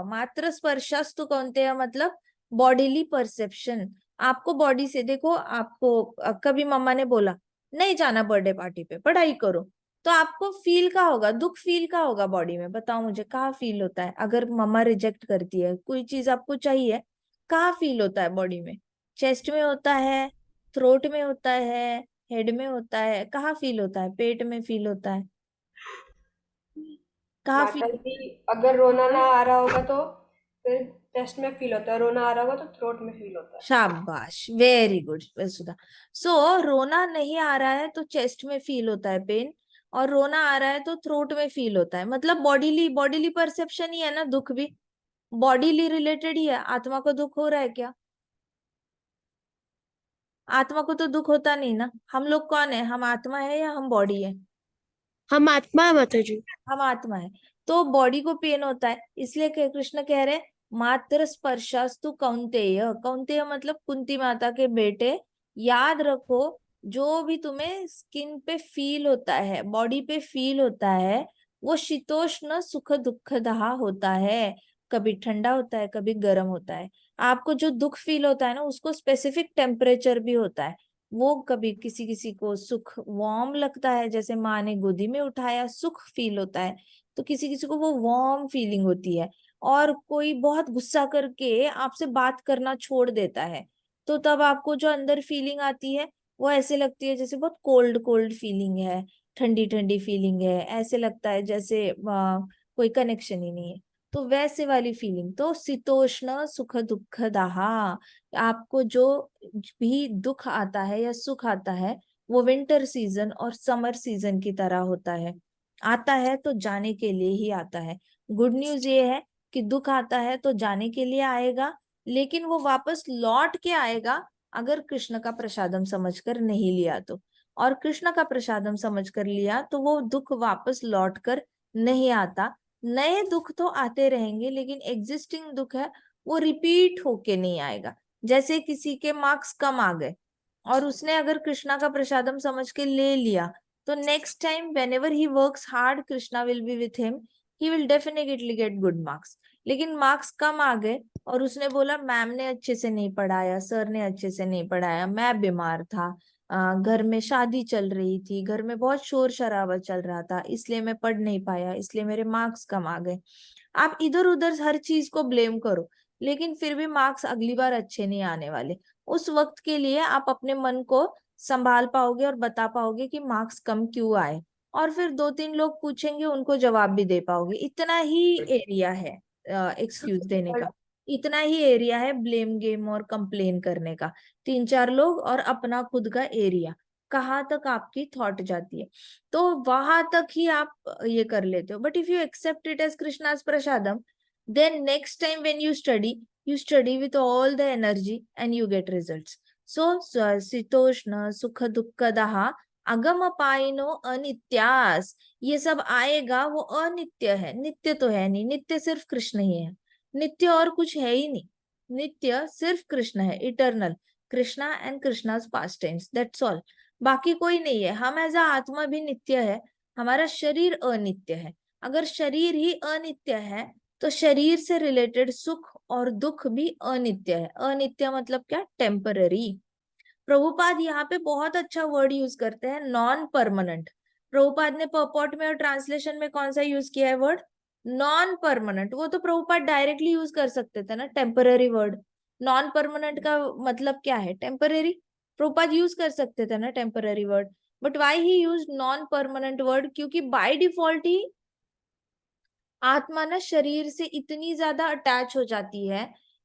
मात्र स्पर्शस्तु कौन्तेय मतलब बॉडीली परसेप्शन। आपको बॉडी से देखो, आपको कभी मम्मा ने बोला नहीं जाना बर्थडे पार्टी पे, पढ़ाई करो, तो आपको फील का होगा, दुख फील का होगा बॉडी में, बताओ मुझे कहाँ फील होता है? अगर मम्मा रिजेक्ट करती है, कोई चीज आपको चाहिए, कहाँ फील होता है बॉडी में? चेस्ट में होता है, थ्रोट में होता है, हेड में होता है, कहाँ फील होता है? पेट में फील होता है, कहाँ माता फील? जी, अगर रोना ना आ रहा होगा तो फिर चेस्ट में फील होता है, रोना आ रहा होगा तो थ्रोट में फील होता है। शाबाश, वेरी गुड सुधा। सो रोना नहीं आ रहा है तो चेस्ट में फील होता है पेन, और रोना आ रहा है तो थ्रोट में फील होता है, मतलब बॉडीली बॉडीली परसेप्शन ही है ना, दुख भी बॉडीली रिलेटेड ही है। आत्मा को दुख हो रहा है क्या? आत्मा को तो दुख होता नहीं ना। हम लोग कौन है? हम आत्मा है या हम बॉडी है? हम आत्मा है माताजी। हम आत्मा है। तो बॉडी को पेन होता है, इसलिए कृष्ण कह रहे हैं मात्र स्पर्शास्तु कौन्तेय। कौन्तेय मतलब कुंती माता के बेटे, याद रखो जो भी तुम्हें स्किन पे फील होता है, बॉडी पे फील होता है, वो शीतोष्ण सुख दुखदहा होता है। कभी ठंडा होता है, कभी गर्म होता है। आपको जो दुख फील होता है ना, उसको स्पेसिफिक टेम्परेचर भी होता है। वो कभी किसी किसी को सुख वार्म लगता है, जैसे माँ ने गोदी में उठाया, सुख फील होता है, तो किसी किसी को वो वार्म फीलिंग होती है। और कोई बहुत गुस्सा करके आपसे बात करना छोड़ देता है, तो तब आपको जो अंदर फीलिंग आती है वो ऐसे लगती है जैसे बहुत कोल्ड कोल्ड फीलिंग है, ठंडी ठंडी फीलिंग है, ऐसे लगता है जैसे कोई कनेक्शन ही नहीं है। तो वैसे वाली फीलिंग, तो शीतोष्ण सुख दुखदाहा, आपको जो भी दुख आता है या सुख आता है वो विंटर सीजन और समर सीजन की तरह होता है। आता है तो जाने के लिए ही आता है। गुड न्यूज ये है कि दुख आता है तो जाने के लिए आएगा, लेकिन वो वापस लौट के आएगा अगर कृष्ण का प्रसादम समझकर नहीं लिया तो। और कृष्ण का प्रसादम समझकर लिया तो वो दुख वापस लौट कर नहीं आता। नए दुख तो आते रहेंगे, लेकिन एग्जिस्टिंग दुख है वो रिपीट होके नहीं आएगा। जैसे किसी के मार्क्स कम आ गए और उसने अगर कृष्णा का प्रसादम समझ के ले लिया, तो next time whenever he works hard krishna will be with him, he will definitely get good marks। लेकिन मार्क्स कम आ गए और उसने बोला मैम ने अच्छे से नहीं पढ़ाया, सर ने अच्छे से नहीं पढ़ाया, मैं बीमार था, घर में शादी चल रही थी, घर में बहुत शोर शराबा चल रहा था, इसलिए मैं पढ़ नहीं पाया, इसलिए मेरे मार्क्स कम आ गए। आप इधर उधर हर चीज को ब्लेम करो, लेकिन फिर भी मार्क्स अगली बार अच्छे नहीं आने वाले। उस वक्त के लिए आप अपने मन को संभाल पाओगे और बता पाओगे कि मार्क्स कम क्यों आए, और फिर दो तीन लोग पूछेंगे उनको जवाब भी दे पाओगे। इतना ही एरिया है एक्सक्यूज देने का, इतना ही एरिया है ब्लेम गेम और कंप्लेन करने का। तीन चार लोग और अपना खुद का एरिया, कहाँ तक आपकी थॉट जाती है, तो वहां तक ही आप ये कर लेते हो। But if you accept it as Krishna's prasadam, then next time when you study with all the energy and you get results। so शीतोष्ण सुख दुखदहा अगम पाइनो अनित्यास, ये सब आएगा वो अनित्य है, नित्य तो है नहीं, नित्य सिर्फ कृष्ण ही है, नित्य और कुछ है ही नहीं। नित्य सिर्फ कृष्ण है, eternal, Krishna and Krishna's past tense, that's all. बाकी कोई नहीं है। हम एज अ आत्मा भी नित्य है, हमारा शरीर अनित्य है। अगर शरीर ही अनित्य है तो शरीर से रिलेटेड सुख और दुख भी अनित्य है। अनित्य मतलब क्या? टेम्पररी। प्रभुपाद यहाँ पे बहुत अच्छा वर्ड यूज करते हैं, नॉन परमानेंट। प्रभुपाद ने पर्पॉट में और ट्रांसलेशन में कौन सा यूज किया है वर्ड? Non permanent. वो तो प्रभुपाद डायरेक्टली यूज कर सकते थे ना, टेम्पररी वर्ड। नॉन परमानेंट का मतलब क्या है? टेम्पररी। प्रभुपाद यूज कर सकते थे ना temporary word, but why he use non permanent word? क्योंकि बाय डिफॉल्ट ही आत्मा ना शरीर से इतनी ज्यादा अटैच हो जाती है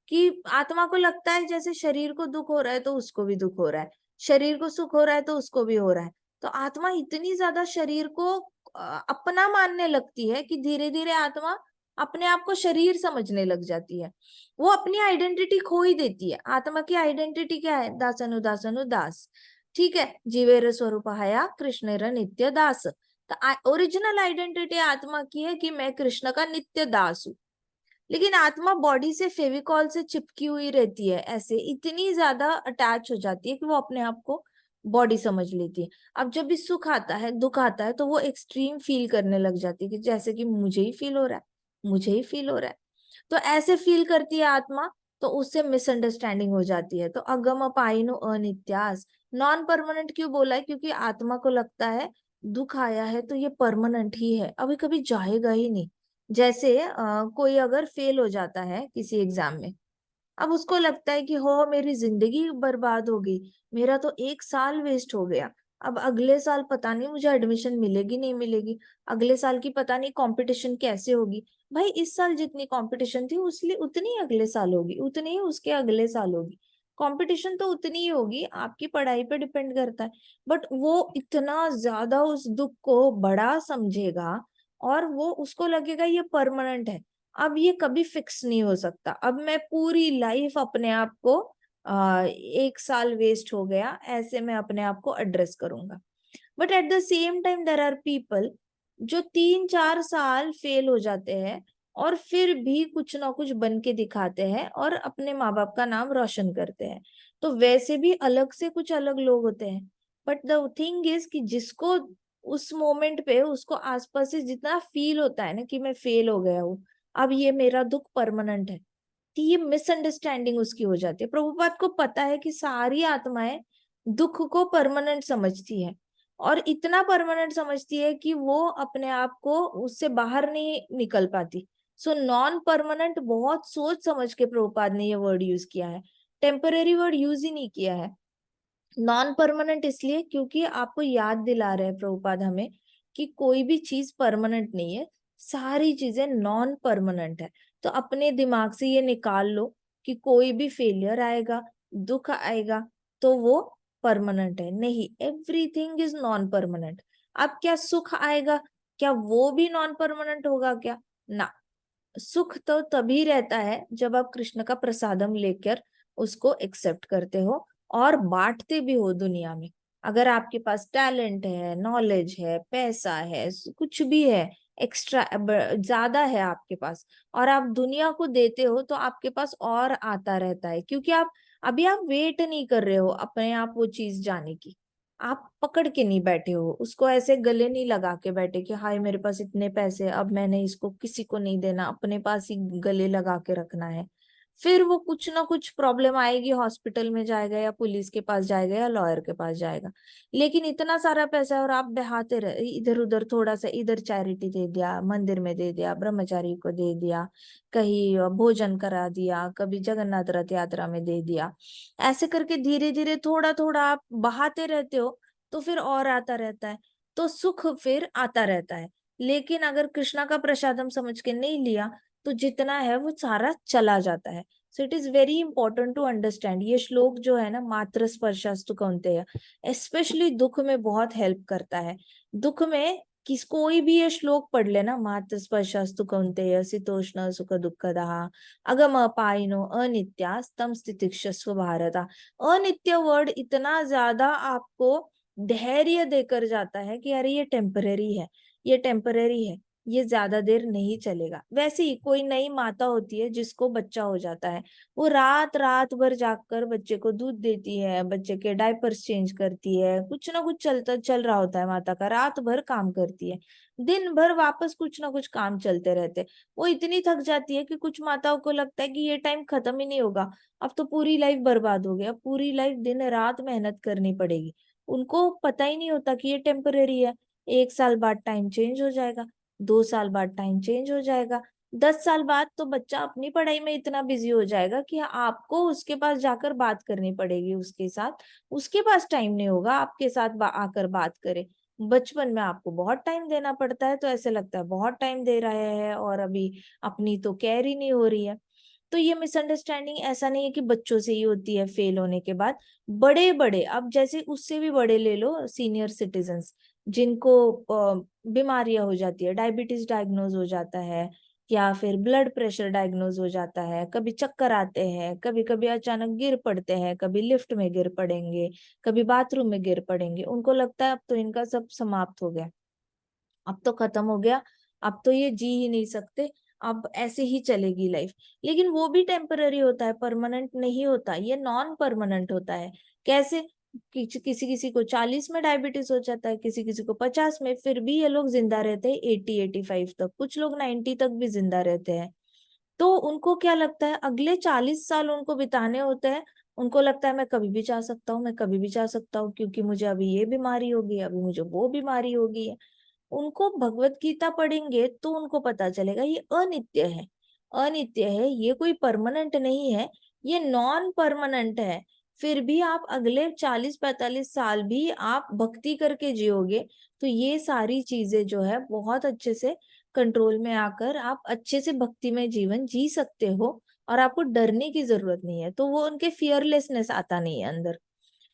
कि आत्मा को लगता है जैसे शरीर को दुख हो रहा है तो उसको भी दुख हो रहा है, शरीर को सुख हो रहा है तो उसको भी हो रहा है। तो आत्मा इतनी ज्यादा शरीर को अपना मानने लगती है कि धीरे धीरे आत्मा अपने आप को शरीर समझने लग जाती है। वो अपनी आइडेंटिटी खो ही देती है। आत्मा की आइडेंटिटी क्या है? दासनु दासनु दास। ठीक है, जीवेर स्वरूप हया कृष्णेर नित्य दास। तो ओरिजिनल आइडेंटिटी आत्मा की है कि मैं कृष्ण का नित्य दास हूँ। लेकिन आत्मा बॉडी से फेविकॉल से चिपकी हुई रहती है, ऐसे इतनी ज्यादा अटैच हो जाती है कि वो अपने आप को बॉडी समझ लेती है। अब जब भी सुख आता है, दुख आता है, तो वो एक्सट्रीम फील करने लग जाती है कि जैसे कि मुझे ही फील हो रहा है, मुझे ही फील हो रहा है। तो ऐसे फील करती है आत्मा, तो उससे मिसअंडरस्टैंडिंग हो जाती है। तो अगम अपाइनो अनित्यास, नॉन परमानेंट क्यों बोला है? क्योंकि आत्मा को लगता है दुख आया है तो ये परमानेंट ही है, अभी कभी जाएगा ही नहीं। जैसे कोई अगर फेल हो जाता है किसी एग्जाम में, अब उसको लगता है कि हो मेरी जिंदगी बर्बाद हो गई, मेरा तो 1 साल वेस्ट हो गया। अब अगले साल पता नहीं मुझे एडमिशन मिलेगी नहीं मिलेगी, अगले साल की पता नहीं कंपटीशन कैसे होगी। भाई इस साल जितनी कंपटीशन थी उसलिए उतनी अगले साल होगी, उतनी ही उसके अगले साल होगी। कंपटीशन तो उतनी ही होगी, आपकी पढ़ाई पे डिपेंड करता है। बट वो इतना ज्यादा उस दुख को बड़ा समझेगा और वो उसको लगेगा ये परमानेंट है, अब ये कभी फिक्स नहीं हो सकता। अब मैं पूरी लाइफ अपने आप को 1 साल वेस्ट हो गया ऐसे मैं अपने आप को एड्रेस करूंगा। But at the same time there are people जो 3-4 साल फेल हो जाते हैं और फिर भी कुछ ना कुछ बन के दिखाते हैं और अपने माँ बाप का नाम रोशन करते हैं। तो वैसे भी अलग से कुछ अलग लोग होते हैं। बट द थिंग इज कि जिसको उस मोमेंट पे उसको आसपास से जितना फील होता है ना कि मैं फेल हो गया हूँ, अब ये मेरा दुख परमानेंट है, कि ये मिसअंडरस्टैंडिंग उसकी हो जाती है। प्रभुपाद को पता है कि सारी आत्माएं दुख को परमानेंट समझती है और इतना परमानेंट समझती है कि वो अपने आप को उससे बाहर नहीं निकल पाती। सो नॉन परमानेंट बहुत सोच समझ के प्रभुपाद ने ये वर्ड यूज किया है, टेम्पररी वर्ड यूज ही नहीं किया है। नॉन परमानेंट इसलिए क्योंकि आपको याद दिला रहे हैं प्रभुपाद हमें कि कोई भी चीज परमानेंट नहीं है, सारी चीजें नॉन परमानेंट है। तो अपने दिमाग से ये निकाल लो कि कोई भी फेलियर आएगा, दुख आएगा तो वो परमानेंट है नहीं, एवरीथिंग इज नॉन परमानेंट। अब क्या सुख आएगा, क्या वो भी नॉन परमानेंट होगा क्या? ना, सुख तो तभी रहता है जब आप कृष्ण का प्रसादम लेकर उसको एक्सेप्ट करते हो और बांटते भी हो दुनिया में। अगर आपके पास टैलेंट है, नॉलेज है, पैसा है, कुछ भी है, एक्स्ट्रा ज्यादा है आपके पास और आप दुनिया को देते हो तो आपके पास और आता रहता है, क्योंकि आप वेट नहीं कर रहे हो अपने आप वो चीज जाने की। आप पकड़ के नहीं बैठे हो उसको, ऐसे गले नहीं लगा के बैठे कि हाय मेरे पास इतने पैसे अब मैंने इसको किसी को नहीं देना, अपने पास ही गले लगा के रखना है। फिर वो कुछ ना कुछ प्रॉब्लम आएगी, हॉस्पिटल में जाएगा या पुलिस के पास जाएगा या लॉयर के पास जाएगा। लेकिन इतना सारा पैसा है और आप बहाते रहे इधर उधर, थोड़ा सा इधर चैरिटी दे दिया, मंदिर में दे दिया, ब्रह्मचारी को दे दिया, कहीं भोजन करा दिया, कभी जगन्नाथ रथ यात्रा में दे दिया, ऐसे करके धीरे धीरे थोड़ा थोड़ा आप बहाते रहते हो तो फिर और आता रहता है, तो सुख फिर आता रहता है। लेकिन अगर कृष्णा का प्रसादम समझ के नहीं लिया तो जितना है वो सारा चला जाता है। So it is very important to understand. ये श्लोक जो है ना, मात्र स्पर्शास्तु कौन्तेय, स्पेशली दुख में बहुत हेल्प करता है। दुख में कोई भी ये श्लोक पढ़ लेना, मात्र स्पर्शास्तु कौन्तेय शीतोष्ण सुख दुखदा अगम अपाइनो अनित्या स्तम स्थितिक्षस्व भारता। अनित्य वर्ड इतना ज्यादा आपको धैर्य देकर जाता है कि अरे ये टेम्परेरी है, ये टेम्परेरी है। ये ज्यादा देर नहीं चलेगा। वैसे ही कोई नई माता होती है जिसको बच्चा हो जाता है, वो रात रात भर जागकर बच्चे को दूध देती है, बच्चे के डायपर्स चेंज करती है, कुछ ना कुछ चल रहा होता है माता का, रात भर काम करती है, दिन भर वापस कुछ ना कुछ काम चलते रहते। वो इतनी थक जाती है कि कुछ माताओं को लगता है कि ये टाइम खत्म ही नहीं होगा, अब तो पूरी लाइफ बर्बाद हो गया, पूरी लाइफ दिन रात मेहनत करनी पड़ेगी। उनको पता ही नहीं होता कि ये टेम्पररी है, 1 साल बाद टाइम चेंज हो जाएगा, 2 साल बाद टाइम चेंज हो जाएगा, 10 साल बाद तो बच्चा अपनी पढ़ाई में इतना बिजी हो जाएगा कि आपको उसके पास जाकर बात करनी पड़ेगी उसके साथ, उसके पास टाइम नहीं होगा आपके साथ आकर बात करे। बचपन में आपको बहुत टाइम देना पड़ता है तो ऐसे लगता है बहुत टाइम दे रहे हैं और अभी अपनी तो केयर ही नहीं हो रही है। तो ये मिसअंडरस्टैंडिंग ऐसा नहीं है कि बच्चों से ही होती है फेल होने के बाद, बड़े बड़े, अब जैसे उससे भी बड़े ले लो, सीनियर सिटीजन्स जिनको बीमारियां हो जाती है, डायबिटीज डायग्नोज हो जाता है, या फिर ब्लड प्रेशर डायग्नोज हो जाता है, कभी चक्कर आते हैं, कभी कभी अचानक गिर पड़ते हैं, कभी लिफ्ट में गिर पड़ेंगे, कभी बाथरूम में गिर पड़ेंगे, उनको लगता है अब तो इनका सब समाप्त हो गया, अब तो खत्म हो गया, अब तो ये जी ही नहीं सकते, अब ऐसे ही चलेगी लाइफ। लेकिन वो भी टेम्पररी होता है, परमानेंट नहीं होता, ये नॉन परमानेंट होता है। कैसे? किसी किसी को 40 में डायबिटीज हो जाता है, किसी किसी को 50 में, फिर भी ये लोग जिंदा रहते हैं 80-85 तक, कुछ लोग 90 तक भी जिंदा रहते हैं। तो उनको क्या लगता है, अगले 40 साल उनको बिताने होते हैं, उनको लगता है मैं कभी भी जा सकता हूँ, मैं कभी भी जा सकता हूँ, क्योंकि मुझे अभी ये बीमारी होगी, अभी मुझे वो बीमारी होगी है। उनको भगवत गीता पढ़ेंगे तो उनको पता चलेगा ये अनित्य है, अनित्य है, ये कोई परमानेंट नहीं है, ये नॉन परमानेंट है। फिर भी आप अगले 40-45 साल भी आप भक्ति करके जियोगे तो ये सारी चीजें जो है बहुत अच्छे से कंट्रोल में आकर आप अच्छे से भक्ति में जीवन जी सकते हो, और आपको डरने की जरूरत नहीं है। तो वो उनके फियरलेसनेस आता नहीं है अंदर।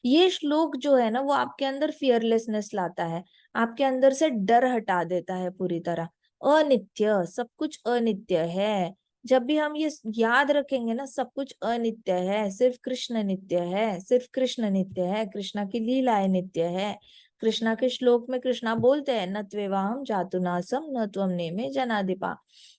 ये श्लोक जो है ना वो आपके अंदर फियरलेसनेस लाता है, आपके अंदर से डर हटा देता है पूरी तरह। अनित्य, सब कुछ अनित्य है। जब भी हम ये याद रखेंगे ना, सब कुछ अनित्य है, सिर्फ कृष्ण नित्य है, सिर्फ कृष्ण नित्य है, कृष्णा की लीलाएं नित्य है। कृष्णा के श्लोक में कृष्णा बोलते हैं, न त्वेवाहम जातुनासम न त्वम नेमे जनाधिपा।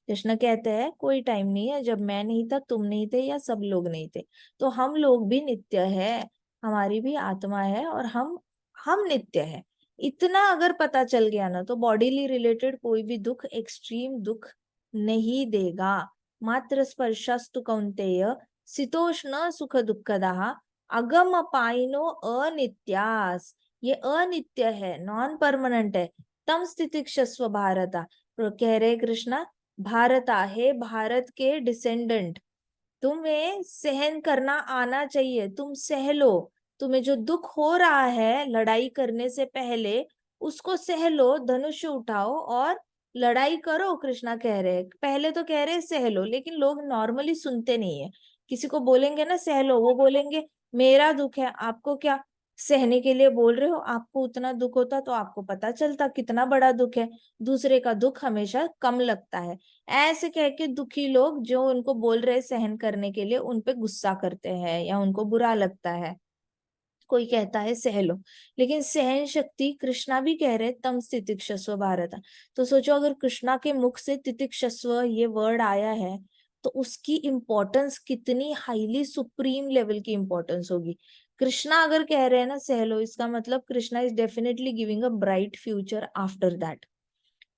कृष्ण कहते हैं कोई टाइम नहीं है जब मैं नहीं था, तुम नहीं थे, या सब लोग नहीं थे, तो हम लोग भी नित्य है, हमारी भी आत्मा है, और हम नित्य है। इतना अगर पता चल गया ना तो बॉडीली रिलेटेड कोई भी दुख, एक्सट्रीम दुख नहीं देगा। मात्र स्पर्शस्तु कौन्तेय शीतोष्ण सुख दुखदाः अगम पाइनो अनित्यास। ये अनित्य है, नॉन परमानेंट है। तम स्थितिक्षस्व भारता, तो कह रहे कृष्णा, भारता है, भारत के डिसेंडेंट, तुम्हें सहन करना आना चाहिए, तुम सह लो। तुम्हें जो दुख हो रहा है लड़ाई करने से पहले, उसको सह लो, धनुष उठाओ और लड़ाई करो। कृष्णा कह रहे हैं, पहले तो कह रहे हैं सह लो, लेकिन लोग नॉर्मली सुनते नहीं है। किसी को बोलेंगे ना सह लो, वो बोलेंगे मेरा दुख है, आपको क्या सहने के लिए बोल रहे हो, आपको उतना दुख होता तो आपको पता चलता कितना बड़ा दुख है। दूसरे का दुख हमेशा कम लगता है। ऐसे कह के दुखी लोग जो उनको बोल रहे सहन करने के लिए, उनपे गुस्सा करते हैं या उनको बुरा लगता है। कोई कहता है सह लो, लेकिन सहन शक्ति, कृष्णा भी कह रहे तम तितिक्षस्व भारत। तो सोचो अगर कृष्णा के मुख से तितिक्षस्व ये वर्ड आया है तो उसकी इम्पोर्टेंस कितनी हाईली सुप्रीम लेवल की इम्पोर्टेंस होगी। कृष्णा अगर कह रहे हैं ना सह लो, इसका मतलब Krishna is definitely giving a bright future after that.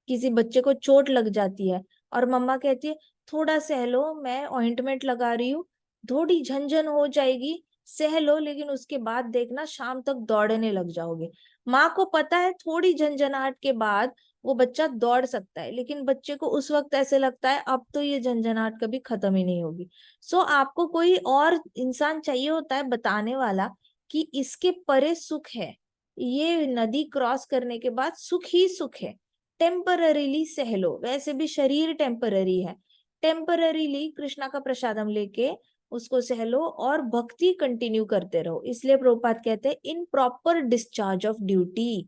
किसी बच्चे को चोट लग जाती है और मम्मा कहती है थोड़ा सह लो, मैं ऑइंटमेंट लगा रही हूँ, थोड़ी झंझन हो जाएगी, सह लो, लेकिन उसके बाद देखना शाम तक दौड़ने लग जाओगे। माँ को पता है थोड़ी झंझनाहट के बाद वो बच्चा दौड़ सकता है, लेकिन बच्चे को उस वक्त ऐसे लगता है अब तो ये झंझनाहट कभी खत्म ही नहीं होगी। सो आपको कोई और इंसान चाहिए होता है बताने वाला कि इसके परे सुख है, ये नदी क्रॉस करने के बाद सुख ही सुख है। टेम्पररीली सह लो, वैसे भी शरीर टेम्पररी है, टेम्पररीली कृष्णा का प्रसादम लेके उसको सह लो और भक्ति कंटिन्यू करते रहो। इसलिए प्रभुपाद कहते हैं in proper discharge of duty,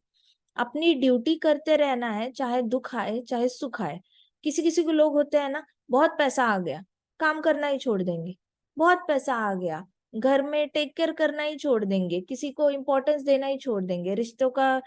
अपनी ड्यूटी करते रहना है, चाहे दुख आए चाहे सुख आए। किसी किसी को लोग होते हैं ना, बहुत पैसा आ गया काम करना ही छोड़ देंगे, बहुत पैसा आ गया घर में टेक केयर करना ही छोड़ देंगे, किसी को इम्पोर्टेंस देना ही छोड़ देंगे, रिश्तों का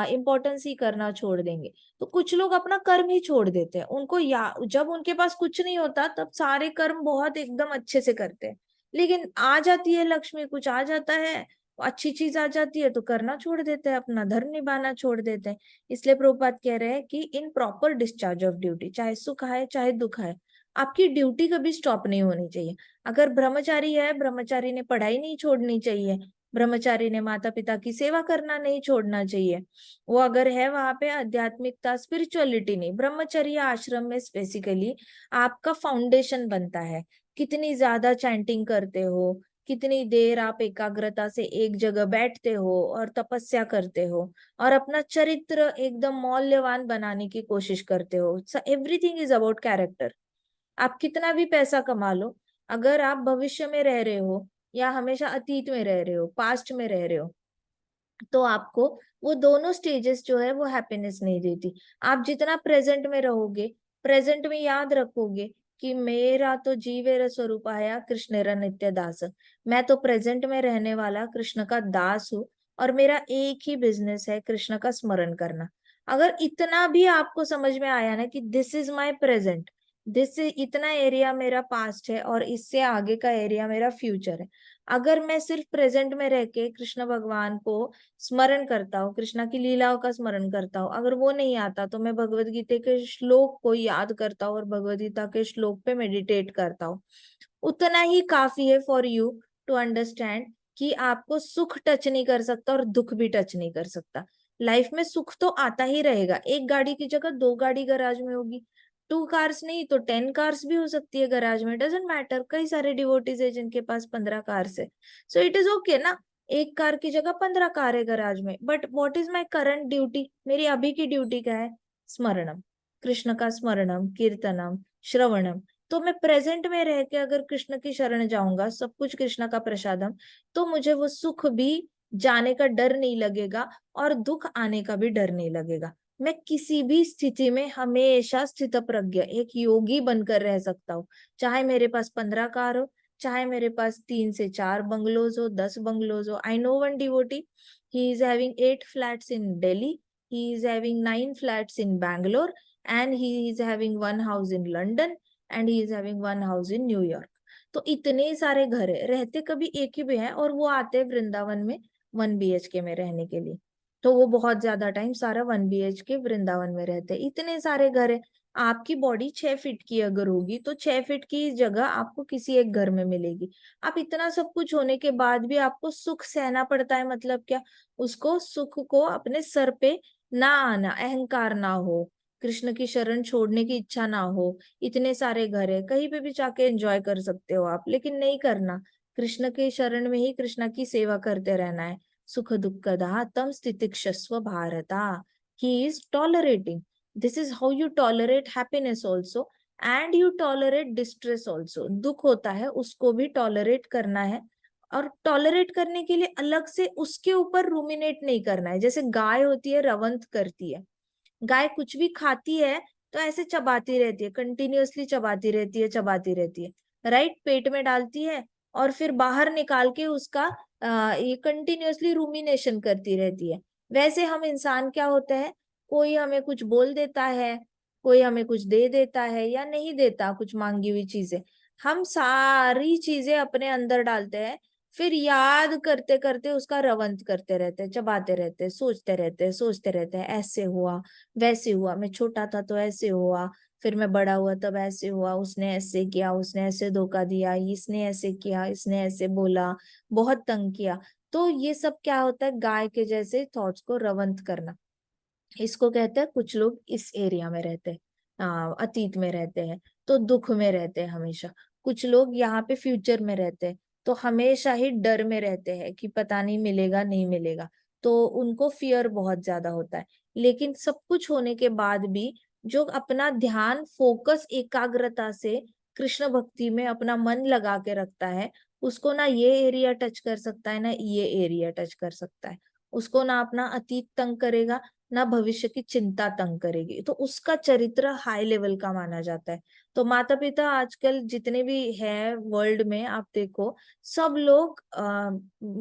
इम्पोर्टेंस ही करना छोड़ देंगे। तो कुछ लोग अपना कर्म ही छोड़ देते हैं, उनको या जब उनके पास कुछ नहीं होता तब सारे कर्म बहुत एकदम अच्छे से करते हैं, लेकिन आ जाती है लक्ष्मी, कुछ आ जाता है, अच्छी चीज आ जाती है तो करना छोड़ देते हैं, अपना धर्म निभाना छोड़ देते हैं। इसलिए प्रभुपाद कह रहे हैं कि in proper discharge of duty, चाहे सुख आए चाहे दुख आए, आपकी ड्यूटी कभी स्टॉप नहीं होनी चाहिए। अगर ब्रह्मचारी है, ब्रह्मचारी ने पढ़ाई नहीं छोड़नी चाहिए, ब्रह्मचारी ने माता पिता की सेवा करना नहीं छोड़ना चाहिए। वो अगर है वहां पे आध्यात्मिकता स्पिरिचुअलिटी नहीं, ब्रह्मचर्य आश्रम में स्पेसिकली आपका फाउंडेशन बनता है। कितनी ज्यादा चैंटिंग करते हो, कितनी देर आप एकाग्रता से एक जगह बैठते हो और तपस्या करते हो और अपना चरित्र एकदम मौल्यवान बनाने की कोशिश करते हो। Everything is about character. आप कितना भी पैसा कमा लो, अगर आप भविष्य में रह रहे हो या हमेशा अतीत में रह रहे हो, पास्ट में रह रहे हो, तो आपको वो दोनों स्टेजेस जो है वो हैप्पीनेस नहीं देती। आप जितना प्रेजेंट में रहोगे, प्रेजेंट में याद रखोगे कि मेरा तो जीवेर स्वरूप आया कृष्णेरा नित्य दास, मैं तो प्रेजेंट में रहने वाला कृष्ण का दास हूँ और मेरा एक ही बिजनेस है कृष्ण का स्मरण करना। अगर इतना भी आपको समझ में आया ना कि this is my present, this इतना एरिया मेरा पास्ट है और इससे आगे का एरिया मेरा फ्यूचर है, अगर मैं सिर्फ प्रेजेंट में रह के कृष्ण भगवान को स्मरण करता हूँ, कृष्णा की लीलाओं का स्मरण करता हूँ, अगर वो नहीं आता तो मैं भगवत गीता के श्लोक को याद करता हूँ और भगवत गीता के श्लोक पे मेडिटेट करता हूँ, उतना ही काफी है फॉर यू टू अंडरस्टैंड कि आपको सुख टच नहीं कर सकता और दुख भी टच नहीं कर सकता। लाइफ में सुख तो आता ही रहेगा, एक गाड़ी की जगह दो गाड़ी गराज में होगी, टू कार्स नहीं तो 10 कार्स भी हो सकती है गराज में, डजेंट मैटर। कई सारे डिवोटीज है जिनके पास 15 कार्स है, सो इट इज ओके ना, एक कार की जगह 15 कार है गराज में। But what is my current duty, मेरी अभी की ड्यूटी क्या है? स्मरणम, कृष्ण का स्मरणम, कीर्तनम, श्रवणम। तो मैं प्रेजेंट में रह के अगर कृष्ण की शरण जाऊंगा, सब कुछ कृष्ण का प्रसादम, तो मुझे वो सुख भी जाने का डर नहीं लगेगा और दुख आने का भी डर नहीं लगेगा। मैं किसी भी स्थिति में हमेशा स्थित प्रज्ञ एक योगी बनकर रह सकता हूँ, चाहे मेरे पास 15 कार हो, चाहे मेरे पास 3 से 4 बंगलोज हो, 10 बंगलोज हो। I know one devotee, he is having 8 flats in Delhi, he is having 9 flats in Bangalore, and he is having 1 house in London, and he is having 1 house in New York. तो इतने सारे घर है, रहते कभी एक ही भी है, और वो आते हैं वृंदावन में 1 BHK में रहने के लिए। तो वो बहुत ज्यादा टाइम सारा 1 BHK वृंदावन में रहते हैं। इतने सारे घर है, आपकी बॉडी 6 फीट की अगर होगी तो 6 फीट की जगह आपको किसी एक घर में मिलेगी। आप इतना सब कुछ होने के बाद भी आपको सुख सहना पड़ता है, मतलब क्या? उसको सुख को अपने सर पे ना आना, अहंकार ना हो, कृष्ण की शरण छोड़ने की इच्छा ना हो। इतने सारे घर है, कहीं पे भी जाके एंजॉय कर सकते हो आप, लेकिन नहीं करना। कृष्ण के शरण में ही कृष्ण की सेवा करते रहना है। सुख दुखदा तम स्थितिक्षस्व भारता, he is tolerating. This is how you tolerate happiness also and you tolerate distress also. दुख होता है उसको भी टॉलरेट करना है, और टॉलरेट करने के लिए अलग से उसके ऊपर रूमिनेट नहीं करना है। जैसे गाय होती है, रवंथ करती है, गाय कुछ भी खाती है तो ऐसे चबाती रहती है, कंटिन्यूअसली चबाती रहती है, चबाती रहती है, राइट? पेट में डालती है और फिर बाहर निकाल के उसका ये कंटिन्यूअसली रूमिनेशन करती रहती है। वैसे हम इंसान क्या होते हैं, कोई हमें कुछ बोल देता है, कोई हमें कुछ दे देता है या नहीं देता, कुछ मांगी हुई चीजें, हम सारी चीजें अपने अंदर डालते हैं, फिर याद करते करते उसका रवंत करते रहते हैं, चबाते रहते हैं, सोचते रहते हैं, सोचते रहते हैं, ऐसे हुआ वैसे हुआ, मैं छोटा था तो ऐसे हुआ, फिर मैं बड़ा हुआ तब ऐसे हुआ, उसने ऐसे किया, उसने ऐसे धोखा दिया, इसने ऐसे किया, इसने ऐसे बोला, बहुत तंग किया। तो ये सब क्या होता है, गाय के जैसे थॉट्स को रवंत करना, इसको कहते हैं। कुछ लोग इस एरिया में रहते हैं, अतीत में रहते हैं, तो दुख में रहते हैं हमेशा। कुछ लोग यहाँ पे फ्यूचर में रहते हैं, तो हमेशा ही डर में रहते हैं कि पता नहीं मिलेगा नहीं मिलेगा, तो उनको फियर बहुत ज्यादा होता है। लेकिन सब कुछ होने के बाद भी जो अपना ध्यान फोकस एकाग्रता से कृष्ण भक्ति में अपना मन लगा के रखता है, उसको ना ये एरिया टच कर सकता है ना ये एरिया टच कर सकता है। उसको ना अपना अतीत तंग करेगा, ना भविष्य की चिंता तंग करेगी, तो उसका चरित्र हाई लेवल का माना जाता है। तो माता पिता आजकल जितने भी हैं वर्ल्ड में, आप देखो सब लोग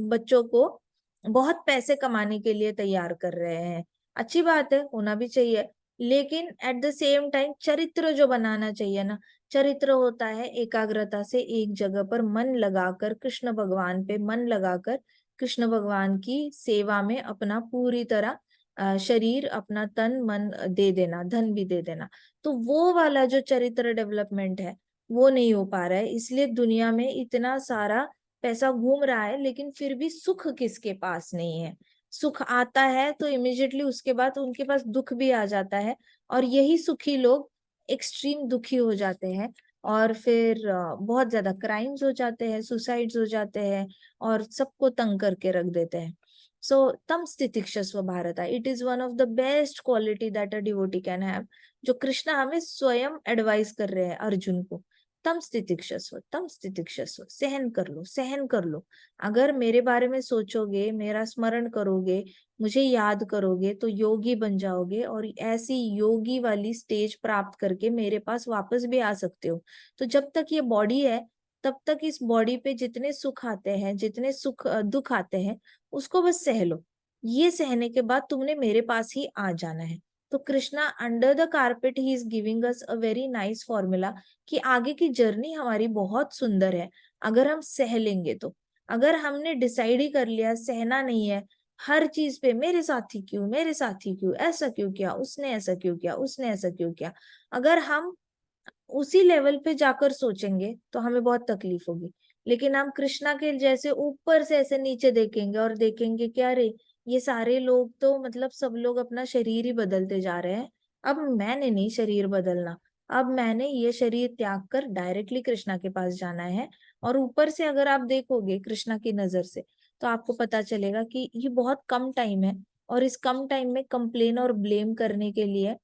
बच्चों को बहुत पैसे कमाने के लिए तैयार कर रहे हैं। अच्छी बात है, होना भी चाहिए, लेकिन एट द सेम टाइम चरित्र जो बनाना चाहिए ना, चरित्र होता है एकाग्रता से एक जगह पर मन लगाकर, कृष्ण भगवान पे मन लगाकर, कृष्ण भगवान की सेवा में अपना पूरी तरह शरीर, अपना तन मन दे देना, धन भी दे देना। तो वो वाला जो चरित्र डेवलपमेंट है वो नहीं हो पा रहा है, इसलिए दुनिया में इतना सारा पैसा घूम रहा है, लेकिन फिर भी सुख किसके पास नहीं है। सुख आता है तो इमिजिएटली उसके बाद उनके पास दुख भी आ जाता है, और यही सुखी लोग एक्सट्रीम दुखी हो जाते हैं, और फिर बहुत ज्यादा क्राइम्स हो जाते हैं, सुसाइड्स हो जाते हैं, और सबको तंग करके रख देते हैं। सो तम स्थितिक्षस्व भारता, it is one of the best quality that a devotee can have, जो कृष्णा हमें स्वयं एडवाइस कर रहे हैं अर्जुन को। तम स्थितिक्षस्व, तम स्थितिक्षस्व, सहन कर लो, सहन कर लो। अगर मेरे बारे में सोचोगे, मेरा स्मरण करोगे, मुझे याद करोगे, तो योगी बन जाओगे, और ऐसी योगी वाली स्टेज प्राप्त करके मेरे पास वापस भी आ सकते हो। तो जब तक ये बॉडी है, तब तक इस बॉडी पे जितने सुख आते हैं, जितने दुख आते हैं, उसको बस सह लो। ये सहने के बाद तुमने मेरे पास ही आ जाना है। तो Krishna under the carpet he is giving us a very nice formula कि आगे की जर्नी हमारी बहुत सुंदर है अगर हम सह लेंगे तो। अगर हमने डिसाइड ही कर लिया सहना नहीं है, हर चीज पे मेरे साथ ही क्यों, मेरे साथ ही क्यों, ऐसा क्यों किया उसने, ऐसा क्यों किया उसने, ऐसा क्यों किया, अगर हम उसी लेवल पे जाकर सोचेंगे तो हमें बहुत तकलीफ होगी। लेकिन हम कृष्णा के जैसे ऊपर से ऐसे नीचे देखेंगे और देखेंगे कि अरे ये सारे लोग तो मतलब सब लोग अपना शरीर ही बदलते जा रहे हैं, अब मैंने नहीं शरीर बदलना, अब मैंने ये शरीर त्याग कर डायरेक्टली कृष्णा के पास जाना है। और ऊपर से अगर आप देखोगे कृष्णा की नजर से, तो आपको पता चलेगा कि ये बहुत कम टाइम है, और इस कम टाइम में कंप्लेन और ब्लेम करने के लिए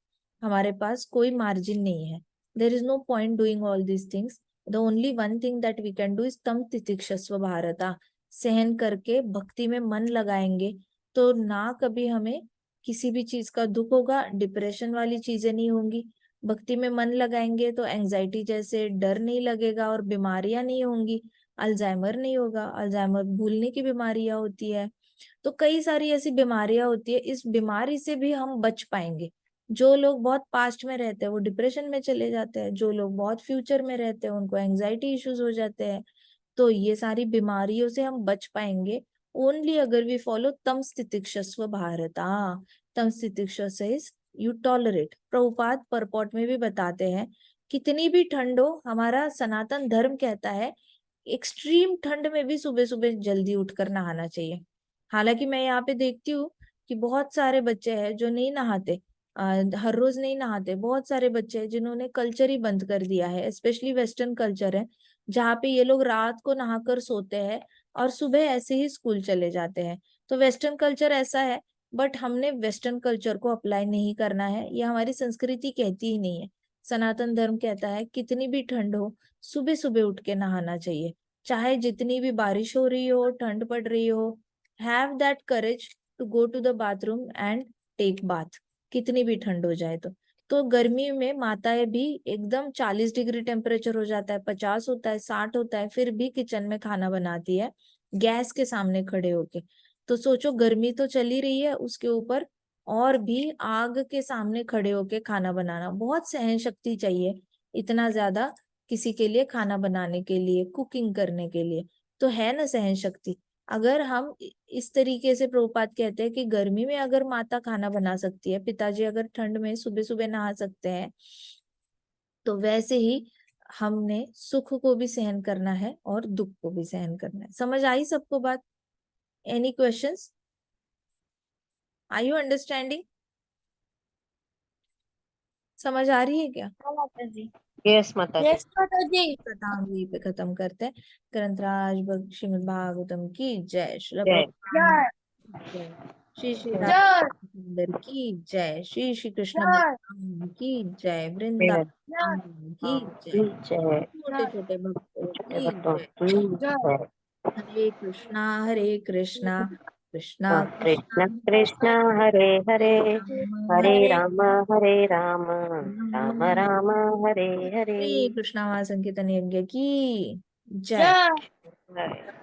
हमारे पास कोई मार्जिन नहीं है। There is no point doing all these things. The only one thing that we can do is tam titikshasva bharata. सहन करके भक्ति में मन लगाएंगे तो ना कभी हमें किसी भी चीज का दुख होगा, डिप्रेशन वाली चीजें नहीं होंगी। भक्ति में मन लगाएंगे तो एंजाइटी जैसे डर नहीं लगेगा, और बीमारियां नहीं होंगी। अल्जाइमर नहीं होगा, अल्जाइमर भूलने की बीमारियां होती है। तो कई सारी ऐसी बीमारियां होती है, इस बीमारी से भी हम बच पाएंगे। जो लोग बहुत पास्ट में रहते हैं वो डिप्रेशन में चले जाते हैं, जो लोग बहुत फ्यूचर में रहते हैं उनको एंजाइटी इश्यूज हो जाते हैं। तो ये सारी बीमारियों से हम बच पाएंगे ओनली अगर वी फॉलो तम स्थितिक्षस्व भारता। तम स्थितिक्षस्व इज यू टॉलरेट। प्रभुपाद परपॉट में भी बताते हैं, कितनी भी ठंड हो, हमारा सनातन धर्म कहता है एक्सट्रीम ठंड में भी सुबह सुबह जल्दी उठकर नहाना चाहिए। हालांकि मैं यहाँ पे देखती हूँ कि बहुत सारे बच्चे हैं जो नहीं नहाते, हर रोज नहीं नहाते। बहुत सारे बच्चे हैं जिन्होंने कल्चर ही बंद कर दिया है, स्पेशली वेस्टर्न कल्चर है, जहाँ पे ये लोग रात को नहाकर सोते हैं और सुबह ऐसे ही स्कूल चले जाते हैं। तो वेस्टर्न कल्चर ऐसा है, बट हमने वेस्टर्न कल्चर को अप्लाई नहीं करना है, ये हमारी संस्कृति कहती ही नहीं है। सनातन धर्म कहता है कितनी भी ठंड हो, सुबह सुबह उठ के नहाना चाहिए, चाहे जितनी भी बारिश हो रही हो, ठंड पड़ रही हो। Have that courage to go to the bathroom and take bath, कितनी भी ठंड हो जाए तो गर्मी में माताएं भी एकदम 40 डिग्री टेम्परेचर हो जाता है, 50 होता है, 60 होता है, फिर भी किचन में खाना बनाती है गैस के सामने खड़े होके। तो सोचो गर्मी तो चली रही है, उसके ऊपर और भी आग के सामने खड़े होके खाना बनाना, बहुत सहन शक्ति चाहिए इतना ज्यादा किसी के लिए खाना बनाने के लिए, कुकिंग करने के लिए। तो है ना सहन शक्ति। अगर हम इस तरीके से, प्रभुपाद कहते हैं कि गर्मी में अगर माता खाना बना सकती है, पिताजी अगर ठंड में सुबह सुबह नहा सकते हैं, तो वैसे ही हमने सुख को भी सहन करना है और दुख को भी सहन करना है। समझ आई सबको बात? Any questions? Are you understanding? समझ आ रही है क्या? हाँ माता जी। यस माता जी। यस माता जी। कथा हम यहीं पे खत्म करते हैं। ग्रंथराज श्रीमद् भागवतम की जय। श्री जय। प्रभुपाद की जय। श्री श्री जय। राधा की जय। श्री श्री कृष्ण जय। भगवान की जय। जय। वृंदावन की जय। जय। छोटे छोटे भक्तों छोटे की भक्तों जय। की जय। जय। हरे कृष्णा हरे कृष्णा कृष्णा कृष्ण कृष्णा कृष्ण हरे हरे हरे हरे राम राम राम राम हरे हरे। श्री कृष्णा महासंकीर्तन यज्ञ की जय। जय। हरे